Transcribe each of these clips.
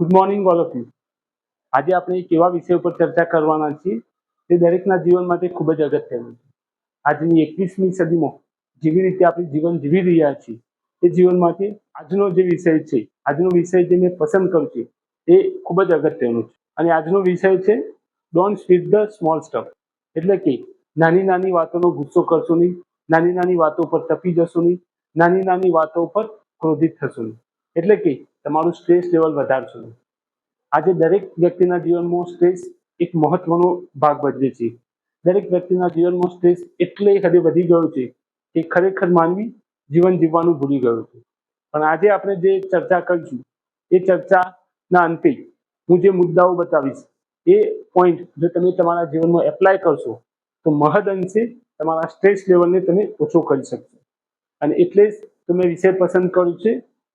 Good morning all of you. આજે આપણે એક એવા વિષય ઉપર ચર્ચા કરવાના છીએ તે દરેકના જીવન માટે ખૂબ જ અગત્યનું છે. આજની 21મી સદીમાં જેવી રીતે આપણે જીવન જીવી રહ્યા છીએ એ જીવન માટે આજનો જે વિષય છે, આજનો વિષય જે મેં પસંદ કર્યો છે એ ખૂબ જ અગત્યનો છે. અને આજનો વિષય છે don't speak the small stuff. એટલે કે નાની નાની વાતોનો ગુસ્સો કરશો નહીં, નાની નાની વાતો પર તપી જશો નહીં, નાની નાની વાતો પર ક્રોધિત થશો નહીં. એટલે કે તમારું સ્ટ્રેસ લેવલ વધારશો નહીં. આજે દરેક વ્યક્તિના જીવનમાં સ્ટ્રેસ એક મહત્વનો ભાગ ભજવે છે. દરેક વ્યક્તિના જીવનમાં સ્ટ્રેસ એટલે હદે વધી ગયો છે કે ખરેખર માનવી જીવન જીવવાનું ભૂલી ગયો છે. પણ આજે આપણે જે ચર્ચા કરીશું એ ચર્ચાના અંતે હું જે મુદ્દાઓ બતાવીશ એ પોઈન્ટ જો તમે તમારા જીવનમાં એપ્લાય કરશો તો મહદ અંશે તમારા સ્ટ્રેસ લેવલને તમે ઓછો કરી શકશો. અને એટલે જ તમે વિષય પસંદ કર્યું છે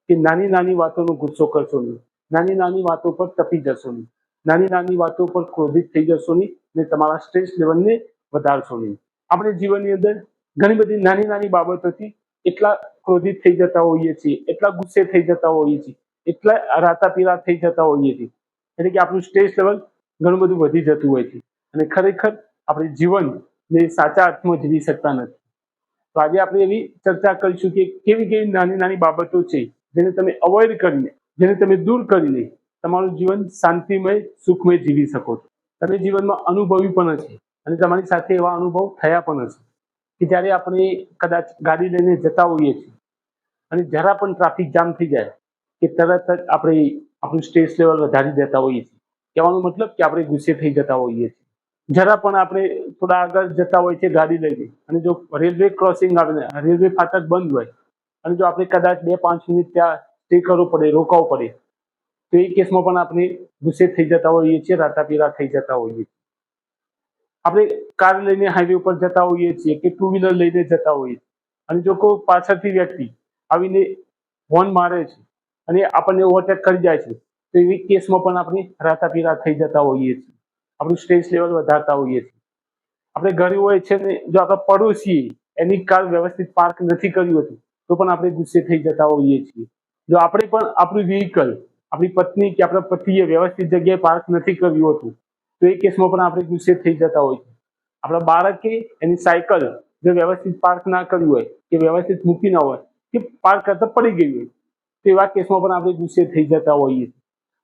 કે નાની નાની વાતોનો ગુસ્સો કરશો નહીં, નાની નાની વાતો પર તપી જશો નહીં, નાની નાની વાતો પર ક્રોધિત થઈ જશો નહીં ને તમારા સ્ટ્રેસ લેવલને વધારશો નહીં. આપણે જીવનની અંદર ઘણી બધી નાની નાની બાબતોથી એટલા ક્રોધિત થઈ જતા હોઈએ છીએ, એટલા ગુસ્સે થઈ જતા હોઈએ છીએ, એટલા રાતાપીરા થઈ જતા હોઈએ છીએ, એટલે કે આપણું સ્ટ્રેસ લેવલ ઘણું બધું વધી જતું હોય છે અને ખરેખર આપણે જીવનને સાચા અર્થમાં જીવી શકતા નથી. તો આજે આપણે એવી ચર્ચા કરીશું કે કેવી કેવી નાની નાની બાબતો છે જેને તમે અવોઇડ કરીને, જેને તમે દૂર કરીને તમારું જીવન શાંતિમય, સુખમય જીવી શકો છો. તમે જીવનમાં અનુભવી પણ હશે અને તમારી સાથે એવા અનુભવ થયા પણ હશે કે જ્યારે આપણે કદાચ ગાડી લઈને જતા હોઈએ છીએ અને જરા પણ ટ્રાફિક જામ થઈ જાય કે તરત જ આપણે આપણું સ્ટ્રેસ લેવલ વધારી દેતા હોઈએ છીએ. કહેવાનો મતલબ કે આપણે ગુસ્સે થઈ જતા હોઈએ છીએ. જરા પણ આપણે થોડા આગળ જતા હોય છે ગાડી લઈને અને જો રેલવે ક્રોસિંગ આવે, રેલવે ફાટક બંધ હોય અને જો આપણે કદાચ 2-5 મિનિટ ત્યાં સ્ટે કરવો પડે, રોકાવું પડે, તો એ કેસમાં પણ આપણે ગુસ્સે થઈ જતા હોઈએ છીએ, રાતાપીરા થઈ જતા હોઈએ છીએ. આપણે કાર લઈને હાઈવે ઉપર જતા હોઈએ છીએ કે ટુ વ્હીલર લઈને જતા હોઈએ છીએ અને જો કોઈ પાછળથી વ્યક્તિ આવીને હોર્ન મારે છે અને આપણને ઓવરટેક કરી જાય છે તો એવી કેસમાં પણ આપણે રાતાપીરા થઈ જતા હોઈએ છીએ, આપણું સ્ટ્રેસ લેવલ વધારતા હોઈએ છીએ. આપણે ઘરે હોય છે ને જો આપણા પડોશી એની કાર વ્યવસ્થિત પાર્ક નથી કર્યું હતું તો પણ આપણે ગુસ્સે થઈ જતા હોઈએ છીએ. જો આપણે પણ આપણું વ્હીકલ, આપણી પત્ની કે આપણા પતિએ વ્યવસ્થિત જગ્યાએ પાર્ક નથી કર્યું હતું તો એ કેસમાં પણ આપણે ગુસ્સે થઈ જતા હોય છે. આપણા બાળકે એની સાયકલ જો વ્યવસ્થિત પાર્ક ના કર્યું હોય કે વ્યવસ્થિત મૂકી ના હોય કે પાર્ક કરતા પડી ગઈ હોય તો એવા કેસમાં પણ આપણે ગુસ્સે થઈ જતા હોઈએ છીએ.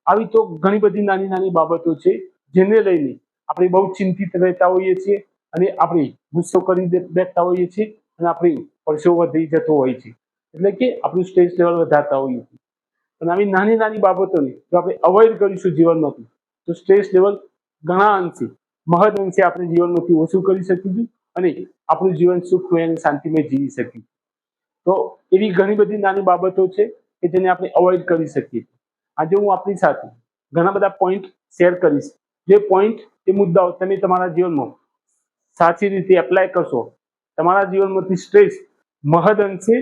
આવી તો ઘણી બધી નાની નાની બાબતો છે જેને લઈને આપણે બહુ ચિંતિત રહેતા હોઈએ છીએ અને આપણે ગુસ્સો કરી બેઠતા હોઈએ છીએ અને આપણી પરસેવો વધી જતો હોય છે, એટલે કે આપણું સ્ટ્રેસ લેવલ વધારતા હોઈએ છીએ. અને આવી નાની નાની બાબતોને જો આપણે અવોઇડ કરીશું જીવનમાંથી તો સ્ટ્રેસ લેવલ ઘણા અંશે, મહદ અંશે આપણે જીવનમાંથી ઓછું કરી શકીશું અને આપણું જીવન સુખમય અને શાંતિમય જીવી શકીશું. તો એવી ઘણી બધી નાની બાબતો છે કે જેને આપણે અવોઇડ કરી શકીએ. આજે હું આપણી સાથે ઘણા બધા પોઈન્ટ શેર કરીશ. જે પોઈન્ટ, એ મુદ્દાઓ તમે તમારા જીવનમાં સાચી રીતે એપ્લાય કરશો, તમારા જીવનમાંથી સ્ટ્રેસ મહદ અંશે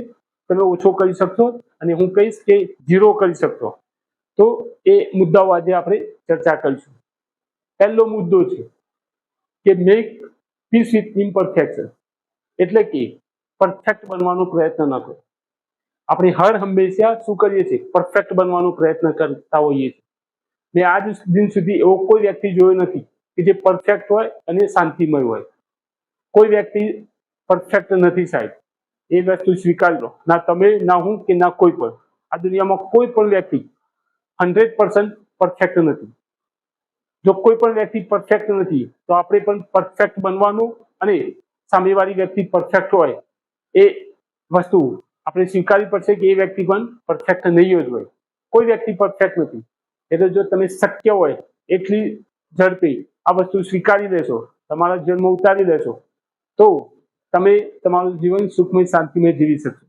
તમે ઓછો કરી શકશો અને હું કહીશ કે 0 કરી શકશો. તો એ મુદ્દાઓ આજે આપણે ચર્ચા કરીશું. પહેલો મુદ્દો છે કે મેક પીસ વિથ ઇમ્પરફેક્શન. એટલે કે પરફેક્ટ બનવાનો પ્રયત્ન ન કરો. આપણે હર હંમેશા શું કરીએ છીએ? પરફેક્ટ બનવાનો પ્રયત્ન કરતા હોઈએ છીએ. મેં આજ દિન સુધી એવો કોઈ વ્યક્તિ જોયો નથી કે જે પરફેક્ટ હોય અને શાંતિમય હોય. કોઈ વ્યક્તિ પરફેક્ટ નથી સાહેબ, એ વસ્તુ સ્વીકારી લો. ના તમે, ના હું કે ના કોઈ પણ. આ દુનિયામાં કોઈ પણ વ્યક્તિ 100% પરફેક્ટ નથી. જો કોઈ પણ વ્યક્તિ પરફેક્ટ નથી તો આપણે પણ પરફેક્ટ બનવાનું અને સામેવાળી વ્યક્તિ પરફેક્ટ હોય એ વસ્તુ આપણે સ્વીકારવી પડશે કે એ વ્યક્તિ પણ પરફેક્ટ નહીં જ હોય. કોઈ વ્યક્તિ પરફેક્ટ નથી. એટલે જો તમે શક્ય હોય એટલી ઝડપે આ વસ્તુ સ્વીકારી લેશો, તમારા જીવનમાં ઉતારી લેશો તો તમે તમારું જીવન સુખમય, શાંતિમય જીવી શકશો.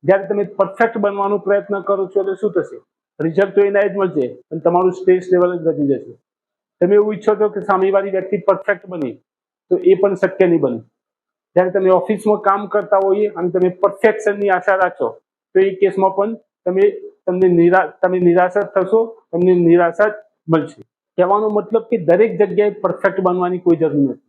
જ્યારે તમે પરફેક્ટ બનવાનો પ્રયત્ન કરો છો એટલે શું થશે? રિઝલ્ટ તો એના જ મળશે અને તમારું સ્ટ્રેસ લેવલ જ વધી જશે. તમે એવું ઈચ્છો છો કે સામેવાળી વ્યક્તિ પરફેક્ટ બને તો એ પણ શક્ય નહીં બને. જ્યારે તમે ઓફિસમાં કામ કરતા હોઈએ અને તમે પરફેક્શનની આશા રાખશો તો એ કેસમાં પણ તમે નિરાશા થશો, તમને નિરાશા જ મળશે. કહેવાનો મતલબ કે દરેક જગ્યાએ પરફેક્ટ બનવાની કોઈ જરૂર નથી.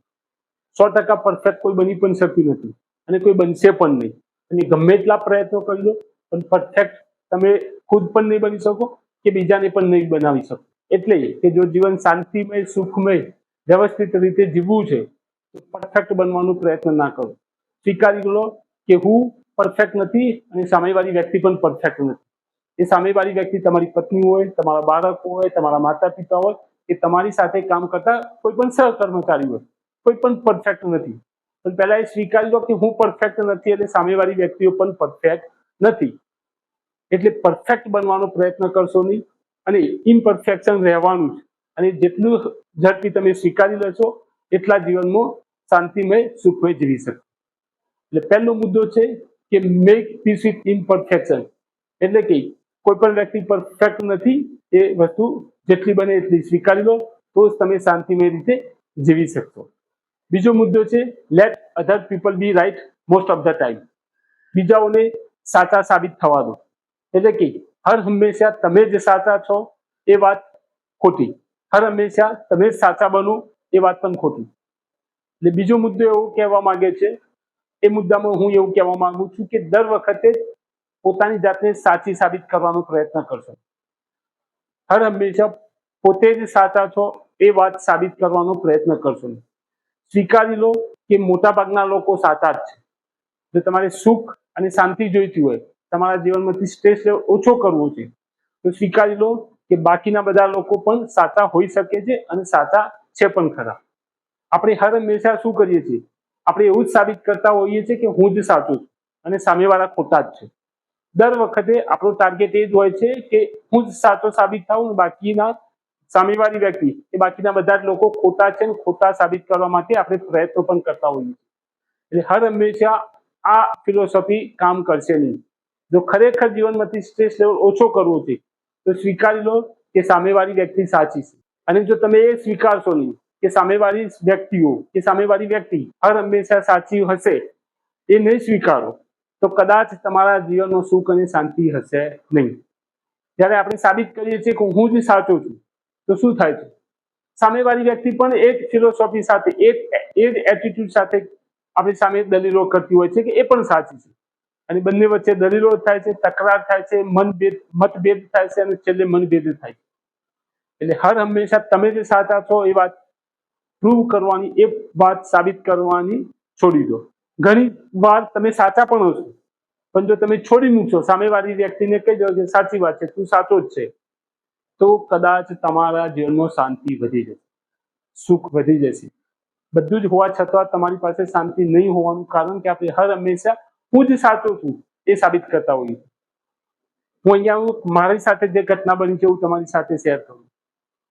100% પરફેક્ટ કોઈ બની પણ શકતું નથી અને કોઈ બનશે પણ નહીં. અને ગમે એટલા પ્રયત્નો કરી લો પણ પરફેક્ટ તમે ખુદ પણ નહીં બની શકો કે બીજાને પણ નહીં બનાવી શકો. એટલે કે જો જીવન શાંતિમય, સુખમય, વ્યવસ્થિત રીતે જીવવું છે તો પરફેક્ટ બનવાનો પ્રયત્ન ના કરો. સ્વીકારી લો કે હું પરફેક્ટ નથી અને સામેવાળી વ્યક્તિ પણ પરફેક્ટ નથી. એ સામેવાળી વ્યક્તિ તમારી પત્ની હોય, તમારા બાળકો હોય, તમારા માતા પિતા હોય, કે તમારી સાથે કામ કરતા કોઈ પણ સહકર્મચારી હોય, કોઈ પણ પરફેક્ટ નથી. પણ પહેલા એ સ્વીકારી લો કે હું પરફેક્ટ નથી અને સામેવાળી વ્યક્તિઓ પણ પરફેક્ટ નથી. એટલે પરફેક્ટ બનવાનો પ્રયત્ન કરશો નહીં અને ઇમ્પરફેક્શન રહેવાનું છે. અને જેટલું ઝડપી તમે સ્વીકારી લેશો એટલા જીવનમાં શાંતિમય, સુખમય જીવી શકશો. એટલે પહેલો મુદ્દો છે કે મેક પીસ વિથ ઇમ્પરફેક્શન. એટલે કે કોઈ પણ વ્યક્તિ પરફેક્ટ નથી, એ વસ્તુ જેટલી બને એટલી સ્વીકારી લો તો જ તમે શાંતિમય રીતે જીવી શકશો. બીજો મુદ્દો છે let other people be right most of the time. બીજાઓને સાચા સાબિત થવા દો. એટલે કે હર હંમેશા તમે જ સાચા છો એ વાત ખોટી. હર હંમેશા તમે જ સાચા બનો એ વાત પણ ખોટી. એટલે બીજો મુદ્દો એવો કહેવા માંગે છે, એ મુદ્દામાં હું એવું કહેવા માંગુ છું કે દર વખતે પોતાની જાતને સાચી સાબિત કરવાનો પ્રયત્ન કરશો. હર હંમેશા પોતે જ સાચા છો એ વાત સાબિત કરવાનો પ્રયત્ન કરશો. સ્વીકારી લો કે મોટાભાગના લોકો સાચા જ છે. જો તમારે સુખ અને શાંતિ જોઈતી હોય, તમારા જીવનમાંથી સ્ટ્રેસ ઓછો કરવો છે, તો સ્વીકારી લો કે બાકીના બધા લોકો પણ સાચા હોઈ શકે છે અને સાચા છે પણ ખરા. આપણે હર હંમેશા શું કરીએ છીએ? આપણે એવું જ સાબિત કરતા હોઈએ છીએ કે હું જ સાચું છું અને સામેવાળા ખોટા જ છે. દર વખતે આપણો ટાર્ગેટ એ જ હોય છે કે હું જ સાચો સાબિત થાઉં, બાકીના સામેવાળી વ્યક્તિ એ બાકીના બધા જ લોકો ખોટા છે, ખોટા સાબિત કરવા માટે આપણે પ્રયત્નો પણ કરતા હોઈએ છીએ. એટલે હર હંમેશા આ ફિલોસોફી કામ કરશે નહીં. જો ખરેખર જીવનમાંથી સ્ટ્રેસ લેવલ ઓછો કરવો છે તો સ્વીકારી લો કે સામેવાળી વ્યક્તિ સાચી છે. અને જો તમે એ સ્વીકારશો નહીં કે સામેવાળી વ્યક્તિઓ કે સામેવાળી વ્યક્તિ હર હંમેશા સાચી હશે, એ નહીં સ્વીકારો તો કદાચ તમારા જીવનમાં સુખ અને શાંતિ હશે નહીં. જ્યારે આપણે સાબિત કરીએ છીએ કે હું જ સાચો છું તો શું થાય છે? સામેવાળી વ્યક્તિ પણ એ જ ફિલોસોફી સાથે, એ જ એટીટ્યુડ સાથે આપણી સામે દલીલો કરતી હોય છે કે એ પણ સાચી છે. અને બંને વચ્ચે દલીલો થાય છે, તકરાર થાય છે, મતભેદ થાય છે અને છેલ્લે મનભેદ થાય છે. એટલે હર હંમેશા તમે જે સાચા છો એ વાત પ્રૂવ કરવાની, એ વાત સાબિત કરવાની છોડી દો. ઘણી વાર તમે સાચા પણ હશો, પણ જો તમે છોડી મૂકશો, સામેવાળી વ્યક્તિને કહી દો કે સાચી વાત છે, તું સાચો જ છે, તો કદાચ તમારા જીવનમાં શાંતિ વધી જશે, સુખ વધી જશે. બધું જ હોવા છતાં તમારી પાસે શાંતિ નહીં હોવાનું કારણ કે આપણે હર હંમેશા હું જ સાચો છું એ સાબિત કરતા હોઈએ. હું અહીંયા મારી સાથે જે ઘટના બની છે હું તમારી સાથે શેર કરું.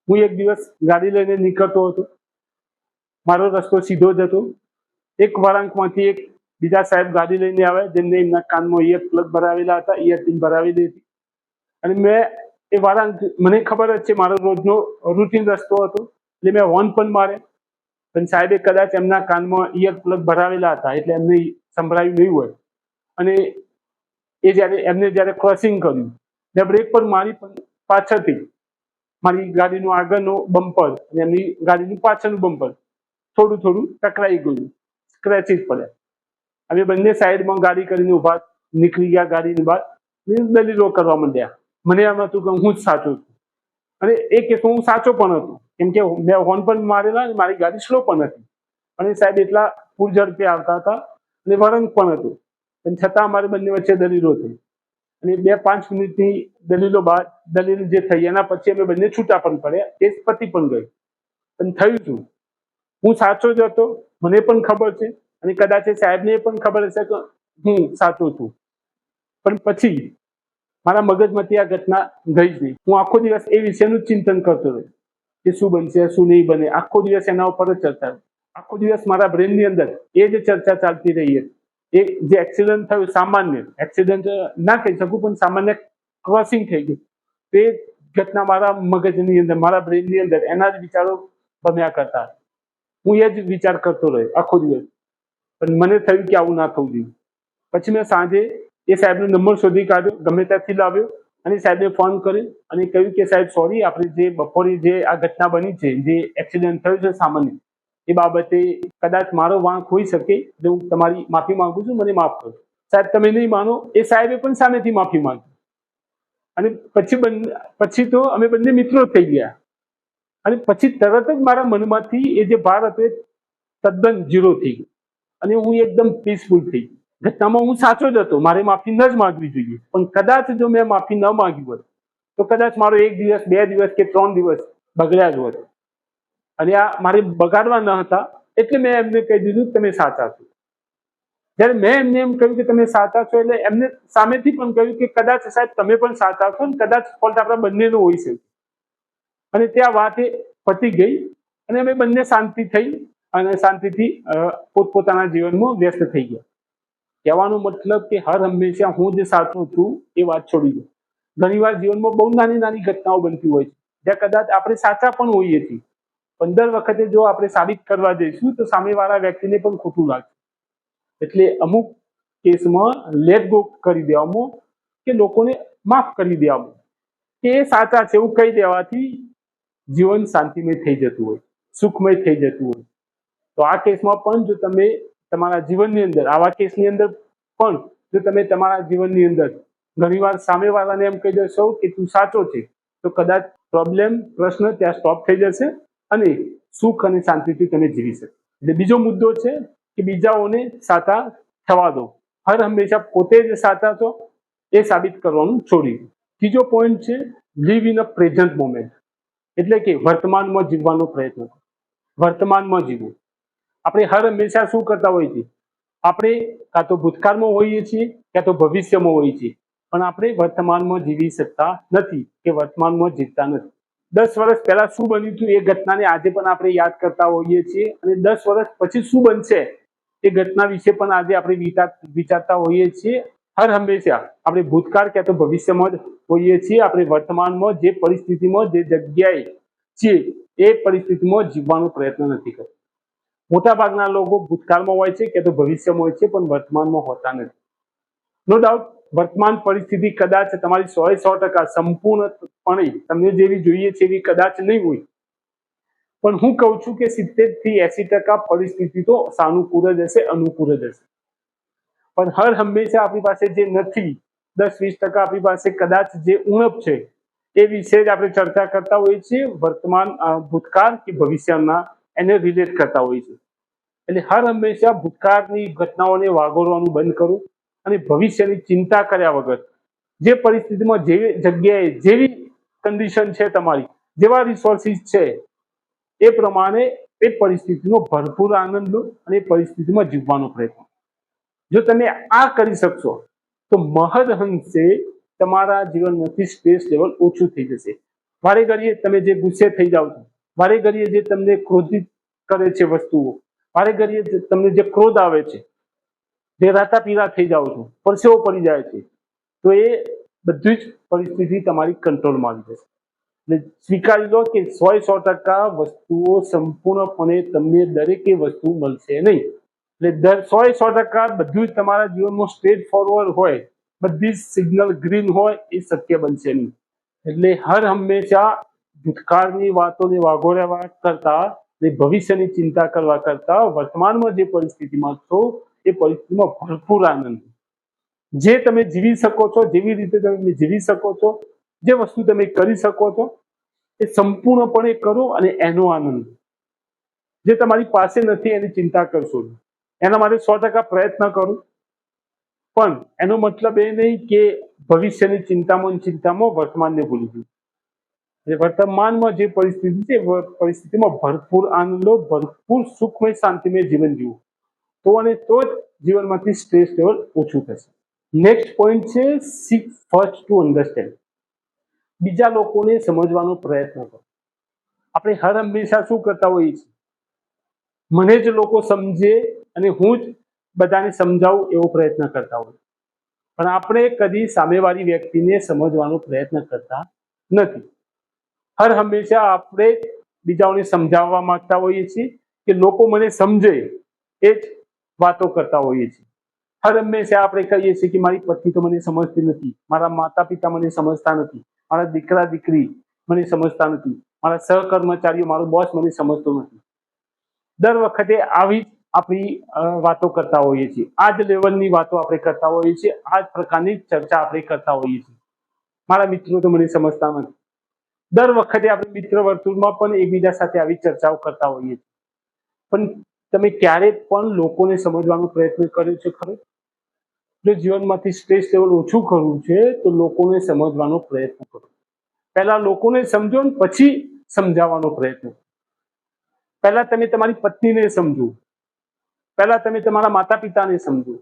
હું એક દિવસ ગાડી લઈને નીકળતો હતો. મારો રસ્તો સીધો જ હતો. એક વળાંકમાંથી એક બીજા સાહેબ ગાડી લઈને આવ્યા, જેમને એમના કાનમાં ઇયર પ્લગ ભરાવેલા હતા, ઇયર પિન ભરાવેલી હતી. અને મેં એ વળાંક, મને ખબર જ છે મારો રોજનો રૂટીન રસ્તો હતો, એટલે મેં હોર્ન પણ મારે. પણ સાહેબે કદાચ એમના કાનમાં ઇયર પ્લગ ભરાવેલા હતા એટલે એમને સંભળાયું નહીં હોય. અને એ જ્યારે ક્રોસિંગ કર્યું, મેં બ્રેક પર મારી, પણ પાછળથી મારી ગાડીનું આગળનું બમ્પર અને એમની ગાડીનું પાછળનું બમ્પર થોડું ટકરાઈ ગયું, સ્ક્રેચીસ પડ્યા. અમે બંને સાઈડમાં ગાડી કરીને ઉભા નીકળી ગયા ગાડીની બહાર, દલીલો કરવા માંડ્યા. મને એમ હતું કે હું જ સાચો છું અને એ કેસમાં હું સાચો પણ હતો, કેમ કે મેં હોર્ન પણ મારેલા અને મારી ગાડી સ્લો પણ હતી અને સાહેબ એટલા પૂર ઝડપે આવતા હતા અને વળાંક પણ હતું. પણ છતાં અમારે બંને વચ્ચે દલીલો થઈ અને 2-5 મિનિટની દલીલો બાદ, દલીલ જે થઈ એના પછી અમે બંને છૂટા પણ પડ્યા, કેસ પતી પણ ગયો. પણ થયું શું? હું સાચો જ હતો, મને પણ ખબર છે અને કદાચ એ સાહેબને પણ ખબર હશે કે હું સાચો છું. પણ પછી મારા મગજમાંથી આ ઘટના ગઈ જ નહીં. હું આખો દિવસ એ વિષયનું ચિંતન કરતો રહ્યો કે શું બનશે, શું નહીં બને. આખો દિવસ એના ઉપર જ ચર્ચા, આખો દિવસ મારા બ્રેનની અંદર એ જ ચર્ચા ચાલતી રહી હતી. એ જે એક્સિડન્ટ થયું, સામાન્ય એક્સિડન્ટ ના કહી શકું, પણ સામાન્ય ક્રોસિંગ થઈ ગયું, તે ઘટના મારા મગજની અંદર, મારા બ્રેનની અંદર એના જ વિચારો બન્યા કરતા. હું એ જ વિચાર કરતો રહ્યો આખો દિવસ. પણ મને થયું કે આવું ના થવું જોઈએ. પછી મેં સાંજે એ સાહેબનો નંબર શોધી કાઢ્યો, ગમે ત્યાંથી લાવ્યો અને સાહેબને ફોન કર્યો અને કહ્યું કે સાહેબ સોરી, આપણે જે બપોરે જે આ ઘટના બની છે, જે એક્સિડન્ટ થયું છે સામાન્ય, એ બાબતે કદાચ મારો વાંક હોઈ શકે, એટલે હું તમારી માફી માંગુ છું, મને માફ કરો. સાહેબ તમે નહીં માનો, એ સાહેબે પણ સામેથી માફી માંગી અને પછી તો અમે બંને મિત્રો થઈ ગયા અને પછી તરત જ મારા મનમાંથી એ જે ભાર હતો એ તદ્દન ઝીરો થઈ ગયો અને હું એકદમ પીસફુલ થઈ ગયો. ઘટનામાં હું સાચો જ હતો, મારે માફી ન જ માંગવી જોઈએ, પણ કદાચ જો મેં માફી ન માંગી હોત તો કદાચ મારો 1 દિવસ 2 દિવસ કે 3 દિવસ બગડ્યા જ હોત અને આ મારે બગાડવા ન હતા. એટલે મેં એમને કહી દીધું તમે સાચા છો. જ્યારે મેં એમને એમ કહ્યું કે તમે સાચા છો એટલે એમને સામેથી પણ કહ્યું કે કદાચ સાહેબ તમે પણ સાચા છો અને કદાચ ફોલ્ટ આપણા બંનેનો હોઈ શકે. અને ત્યાં વાત એ પતી ગઈ અને અમે બંને શાંતિ થઈ અને શાંતિથી પોતપોતાના જીવનમાં વ્યસ્ત થઈ ગયા. કહેવાનો મતલબ કે હર હંમેશા હું જે સાચું છું એ વાત છોડી દો. ઘણીવાર જીવનમાં બહુ નાની નાની ઘટનાઓ બનતી હોય છે જ્યાં કદાચ આપણે સાચા પણ હોઈએ છીએ, 15 વખતે જો આપણે સાબિત કરવા જઈશું તો સામેવાળા વ્યક્તિને પણ ખોટું લાગશે. એટલે અમુક કેસમાં લેટ ગો કરી દેવામાં કે લોકોને માફ કરી દેવામાં કે એ સાચા છે એવું કહી દેવાથી જીવન શાંતિમય થઈ જતું હોય, સુખમય થઈ જતું હોય. તો આ કેસમાં પણ જો તમે તમારા જીવનની અંદર, આવા કેસની અંદર પણ જો તમે તમારા જીવનની અંદર ઘણીવાર સામેવાળાને એમ કહી દેશો કે તું સાચો છે તો કદાચ પ્રશ્ન ત્યાં સ્ટોપ થઈ જશે અને સુખ અને શાંતિથી તમે જીવી શકો. એટલે બીજો મુદ્દો છે કે બીજાઓને સાચા થવા દો. હર હંમેશા પોતે જ સાચા છો એ સાબિત કરવાનું છોડી દો. ત્રીજો પોઈન્ટ છે live in a present moment, એટલે કે વર્તમાનમાં જીવવાનો પ્રયત્ન કરો. વર્તમાનમાં જીવો. આપણે હર હંમેશા શું કરતા હોઈએ છીએ, આપણે કાં તો ભૂતકાળમાં હોઈએ છીએ કાં તો ભવિષ્યમાં હોઈએ છીએ, પણ આપણે વર્તમાનમાં જીવી શકતા નથી કે વર્તમાનમાં જીવતા નથી. 10 વર્ષ પહેલા શું બન્યું હતું એ ઘટનાને આજે પણ આપણે યાદ કરતા હોઈએ છીએ અને 10 વર્ષ પછી શું બનશે એ ઘટના વિશે પણ આજે આપણે વિચારતા હોઈએ છીએ. હર હંમેશા આપણે ભૂતકાળ ક્યાં તો ભવિષ્યમાં જ હોઈએ છીએ. આપણે વર્તમાનમાં જે પરિસ્થિતિમાં જે જગ્યાએ છીએ એ પરિસ્થિતિમાં જીવવાનો પ્રયત્ન નથી કરતા. મોટાભાગના લોકો ભૂતકાળમાં હોય છે કે તો ભવિષ્યમાં હોય છે પણ વર્તમાનમાં હોતા નથી. નો ડાઉટ વર્તમાન પરિસ્થિતિ કદાચ તમારી 100% સંપૂર્ણપણે તમને જેવી જોઈએ છે એવી કદાચ નહીં હોય, પણ હું કહું છું કે 70 થી 80% પરિસ્થિતિ તો સાનુકૂળ જ હશે, અનુકૂળ જ હશે. પણ હર હંમેશા આપણી પાસે જે નથી, 10-20% આપણી પાસે કદાચ જે ઉણપ છે એ વિશે જ આપણે ચર્ચા કરતા હોઈએ છીએ. વર્તમાન, ભૂતકાળ કે ભવિષ્યના એને રિલેટ કરતા હોઈએ છીએ. એટલે હર હંમેશા ભૂતકાળની ઘટનાઓને વાગોળવાનું બંધ કરો અને ભવિષ્યની ચિંતા કર્યા વગર જે પરિસ્થિતિમાં જેવી જગ્યાએ જેવી કન્ડિશન છે, તમારી જેવા રિસોર્સિસ છે એ પ્રમાણે એ પરિસ્થિતિનો ભરપૂર આનંદ લો અને એ પરિસ્થિતિમાં જીવવાનો પ્રયત્ન. જો તમે આ કરી શકશો તો મહદઅંશે તમારા જીવનમાંથી સ્ટ્રેસ લેવલ ઓછું થઈ જશે. વારે ઘડીએ તમે જે ગુસ્સે થઈ જાઓ છો, વારે ઘડીએ જે તમને ક્રોધિત કરે છે વસ્તુઓ, વારે ઘડીએ તમને જે ક્રોધ આવે છે, જે રાતા પીળા થઈ જાઓ છો, પરસેવો પડી જાય છે, તો એ બધી જ પરિસ્થિતિ તમારી કંટ્રોલમાં આવી જશે. એટલે સ્વીકારી લો કે 100% વસ્તુઓ સંપૂર્ણપણે તમને દરેકે વસ્તુ મળશે નહીં. એટલે 100% બધું જ તમારા જીવનમાં સ્ટ્રેટ ફોરવર્ડ હોય, બધી જ સિગ્નલ ગ્રીન હોય એ શક્ય બનશે નહીં. એટલે હર હંમેશા ભૂતકાળની વાતોને વાગોળ્યા કરતા ને ભવિષ્યની ચિંતા કરવા કરતા વર્તમાનમાં જે પરિસ્થિતિમાં છો એ પરિસ્થિતિમાં ભરપૂર આનંદ, જે તમે જીવી શકો છો, જેવી રીતે તમે જીવી શકો છો, જે વસ્તુ તમે કરી શકો છો એ સંપૂર્ણપણે કરો અને એનો આનંદ. જે તમારી પાસે નથી એની ચિંતા કરશો, એના માટે 100% પ્રયત્ન કરો, પણ એનો મતલબ એ નહીં કે ભવિષ્યની ચિંતામાં વર્તમાનને ભૂલી જવું. વર્તમાનમાં જે પરિસ્થિતિ છે પરિસ્થિતિમાં ભરપૂર આનંદ લો, ભરપૂર સુખમય શાંતિમય જીવન જીવો, તો અને તો જ જીવનમાંથી સ્ટ્રેસ લેવલ ઓછું થશે. નેક્સ્ટ પોઈન્ટ છે સીક ફર્સ્ટ ટુ અન્ડરસ્ટેન્ડ. બીજા લોકોને સમજવાનો પ્રયત્ન કરો. આપણે હર હંમેશા શું કરતા હોઈએ છીએ, મને જ લોકો સમજે અને હું જ બધાને સમજાવું એવો પ્રયત્ન કરતા હોઈએ, પણ આપણે કદી સામેવાળી વ્યક્તિને સમજવાનો પ્રયત્ન કરતા નથી. હર હંમેશા આપણે બીજાઓને સમજાવવા માંગતા હોઈએ છીએ કે લોકો મને સમજે એ જ વાતો કરતા હોઈએ છીએ. હર હંમેશા આપણે કહીએ છીએ કે મારી પત્ની તો મને સમજતી નથી, મારા માતા પિતા મને સમજતા નથી, મારા દીકરા દીકરી મને સમજતા નથી, મારા સહકર્મચારીઓ, મારો બોસ મને સમજતો નથી. દર વખતે આવી આપણી વાતો કરતા હોઈએ છીએ, આ જ લેવલની વાતો આપણે કરતા હોઈએ છીએ, આ જ પ્રકારની ચર્ચા આપણે કરતા હોઈએ છીએ. મારા મિત્રો તો મને સમજતા નથી. દર વખતે આપણે મિત્ર વર્તુળમાં પણ એકબીજા સાથે આવી ચર્ચાઓ કરતા હોઈએ છીએ. પણ તમે ક્યારે પણ લોકોને સમજવાનો પ્રયત્ન કર્યો છે ખરો? જો જીવનમાંથી સ્ટ્રેસ લેવલ ઓછું કરવું છે તો લોકોને સમજવાનો પ્રયત્ન કરો. પહેલા લોકોને સમજો ને પછી સમજાવવાનો પ્રયત્ન. પહેલા તમે તમારી પત્નીને સમજો, પહેલા તમે તમારા માતા પિતાને સમજો,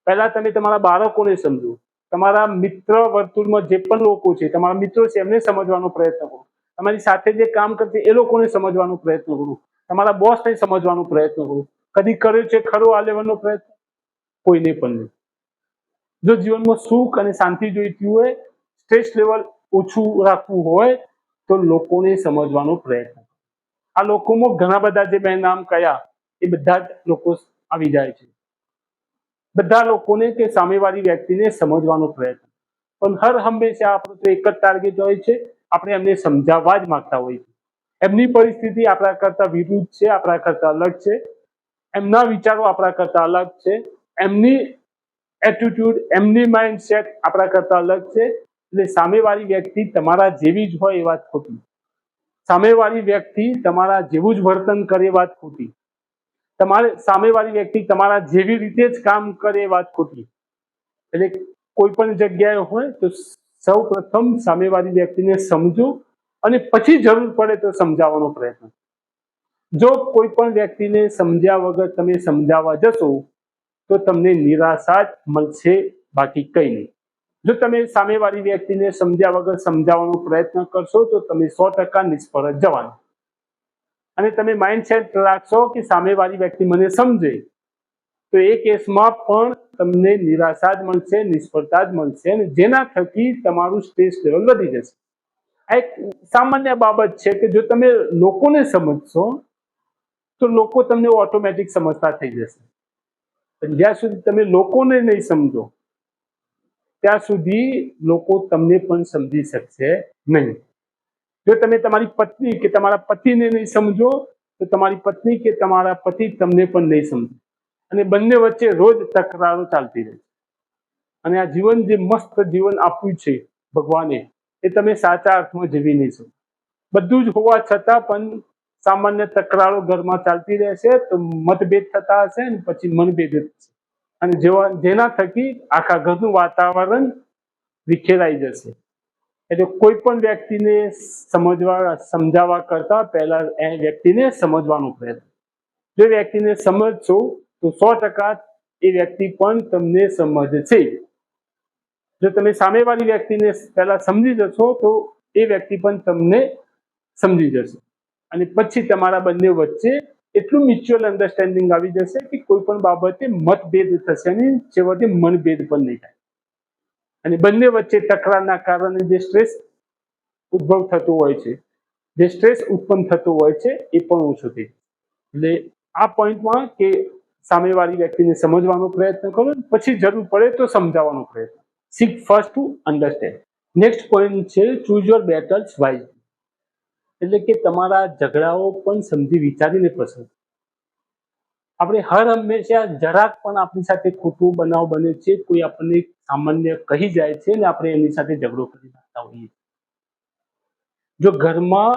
પહેલા તમે તમારા બાળકોને સમજો, તમારા મિત્ર વર્તુળમાં જે પણ લોકો છે, તમારા મિત્રો છે, એમને સમજવાનો પ્રયત્ન કરો. તમારી સાથે જે કામ કરશે એ લોકોને સમજવાનો પ્રયત્ન કરો. તમારા બોસને સમજવાનો પ્રયત્ન કરો. કદી કર્યો છે ખરો આ લેવલનો પ્રયત્ન? કોઈને પણ નહીં. જો જીવનમાં સુખ અને શાંતિ જોઈતી હોય, સ્ટ્રેસ લેવલ ઓછું રાખવું હોય તો લોકોને સમજવાનો પ્રયત્ન. આ લોકોમાં ઘણા બધા જે મેં નામ કહ્યા એ બધા જ લોકો આવી જાય છે. બધા લોકોને કે સામેવાળી વ્યક્તિને સમજવાનો પ્રયત્ન. પણ હર હંમેશા આપણું તો એક જ ટાર્ગેટ હોય છે, આપણે એમને સમજાવવા જ માંગતા હોઈએ છીએ. એમની પરિસ્થિતિ આપણા કરતા વિરુદ્ધ છે, આપણા કરતા અલગ છે, એમના વિચારો આપણા કરતા અલગ છે, એમની એટીટ્યુડ, એમની માઇન્ડસેટ આપણા કરતા અલગ છે. એટલે સામેવાળી વ્યક્તિ તમારા જેવી જ હોય એ વાત ખોટી. સામેવાળી વ્યક્તિ તમારા જેવું જ વર્તન કરે એ વાત ખોટી. તમારે સામેવાળી વ્યક્તિ તમારા જેવી રીતે જ કામ કરે એ વાત ખોટી. એટલે કોઈ પણ જગ્યાએ હોય તો સૌ પ્રથમ સામેવાળી વ્યક્તિને સમજો અને પછી જરૂર પડે તો સમજાવવાનો પ્રયત્ન. જો કોઈ પણ વ્યક્તિને સમજ્યા વગર તમે સમજાવવા જશો તો તમને નિરાશા જ મળશે, બાકી કંઈ નહીં. જો તમે સામેવાળી વ્યક્તિને સમજ્યા વગર સમજાવવાનો પ્રયત્ન કરશો તો તમે 100% નિષ્ફળ જ જવાના. અને તમે માઇન્ડસેટ રાખશો કે સામેવાળી વ્યક્તિ મને સમજે તો એ કેસમાં પણ તમને નિરાશા જ મળશે, નિષ્ફળતા જ મળશે, અને જેના થકી તમારું સ્ટ્રેસ લેવલ વધી જશે. આ એક સામાન્ય બાબત છે કે જો તમે લોકોને સમજશો તો લોકો તમને ઓટોમેટિક સમજતા થઈ જશે. જ્યાં સુધી તમે લોકોને નહીં સમજો ત્યાં સુધી લોકો તમને પણ સમજી શકશે નહીં. જો તમે તમારી પત્ની કે તમારા પતિને નહીં સમજો તો તમારી પત્ની કે તમારા પતિ તમને પણ નહીં સમજે, અને બંને વચ્ચે રોજ તકરારો ચાલતી રહે. અને આ જીવન જે મસ્ત જીવન આપ્યું છે ભગવાને, એ તમે સાચા અર્થમાં જીવી નહીં શકો. બધું જ હોવા છતાં પણ સામાન્ય તકરારો ઘરમાં ચાલતી રહેશે તો મતભેદ થતા હશે અને પછી મનભેદ થશે, અને જેના થકી આખા ઘરનું વાતાવરણ વિખેરાઈ જશે. એટલે કોઈ પણ વ્યક્તિને સમજાવવા કરતા પહેલા એ વ્યક્તિને સમજવાનો પ્રયત્ન. જો વ્યક્તિને સમજશો તો 100% એ વ્યક્તિ પણ તમને સમજશે. જો તમે સામેવાળી વ્યક્તિને પહેલા સમજી જશો તો એ વ્યક્તિ પણ તમને સમજી જશે, અને પછી તમારા બંને વચ્ચે એટલું મ્યુચ્યુઅલ અન્ડરસ્ટેન્ડિંગ આવી જશે કે કોઈ પણ બાબતે મતભેદ થશે અને છેવટે મનભેદ પણ નહીં થાય. અને બંને વચ્ચે તકરારના કારણે જે સ્ટ્રેસ ઉદ્ભવ થતો હોય છે, જે સ્ટ્રેસ ઉત્પન્ન થતો હોય છે, એ પણ ઓછો થઈ. એટલે આ પોઈન્ટમાં કે સામેવાળી વ્યક્તિને સમજવાનો પ્રયત્ન કરો, પછી જરૂર પડે તો સમજાવવાનો પ્રયત્ન. Seek first to understand. Next point છે ચૂઝ યોર બેટલ્સ વાઇઝલી. એટલે કે તમારા ઝઘડાઓ પણ સમજી વિચારીને પસંદ. આપણે હર હંમેશા જરાક પણ આપણી સાથે ખોટું બનાવ બને છે, કોઈ આપણને સામાન્ય કહી જાય છે ને આપણે એની સાથે ઝઘડો કરી નાખતા હોઈએ. જો ઘરમાં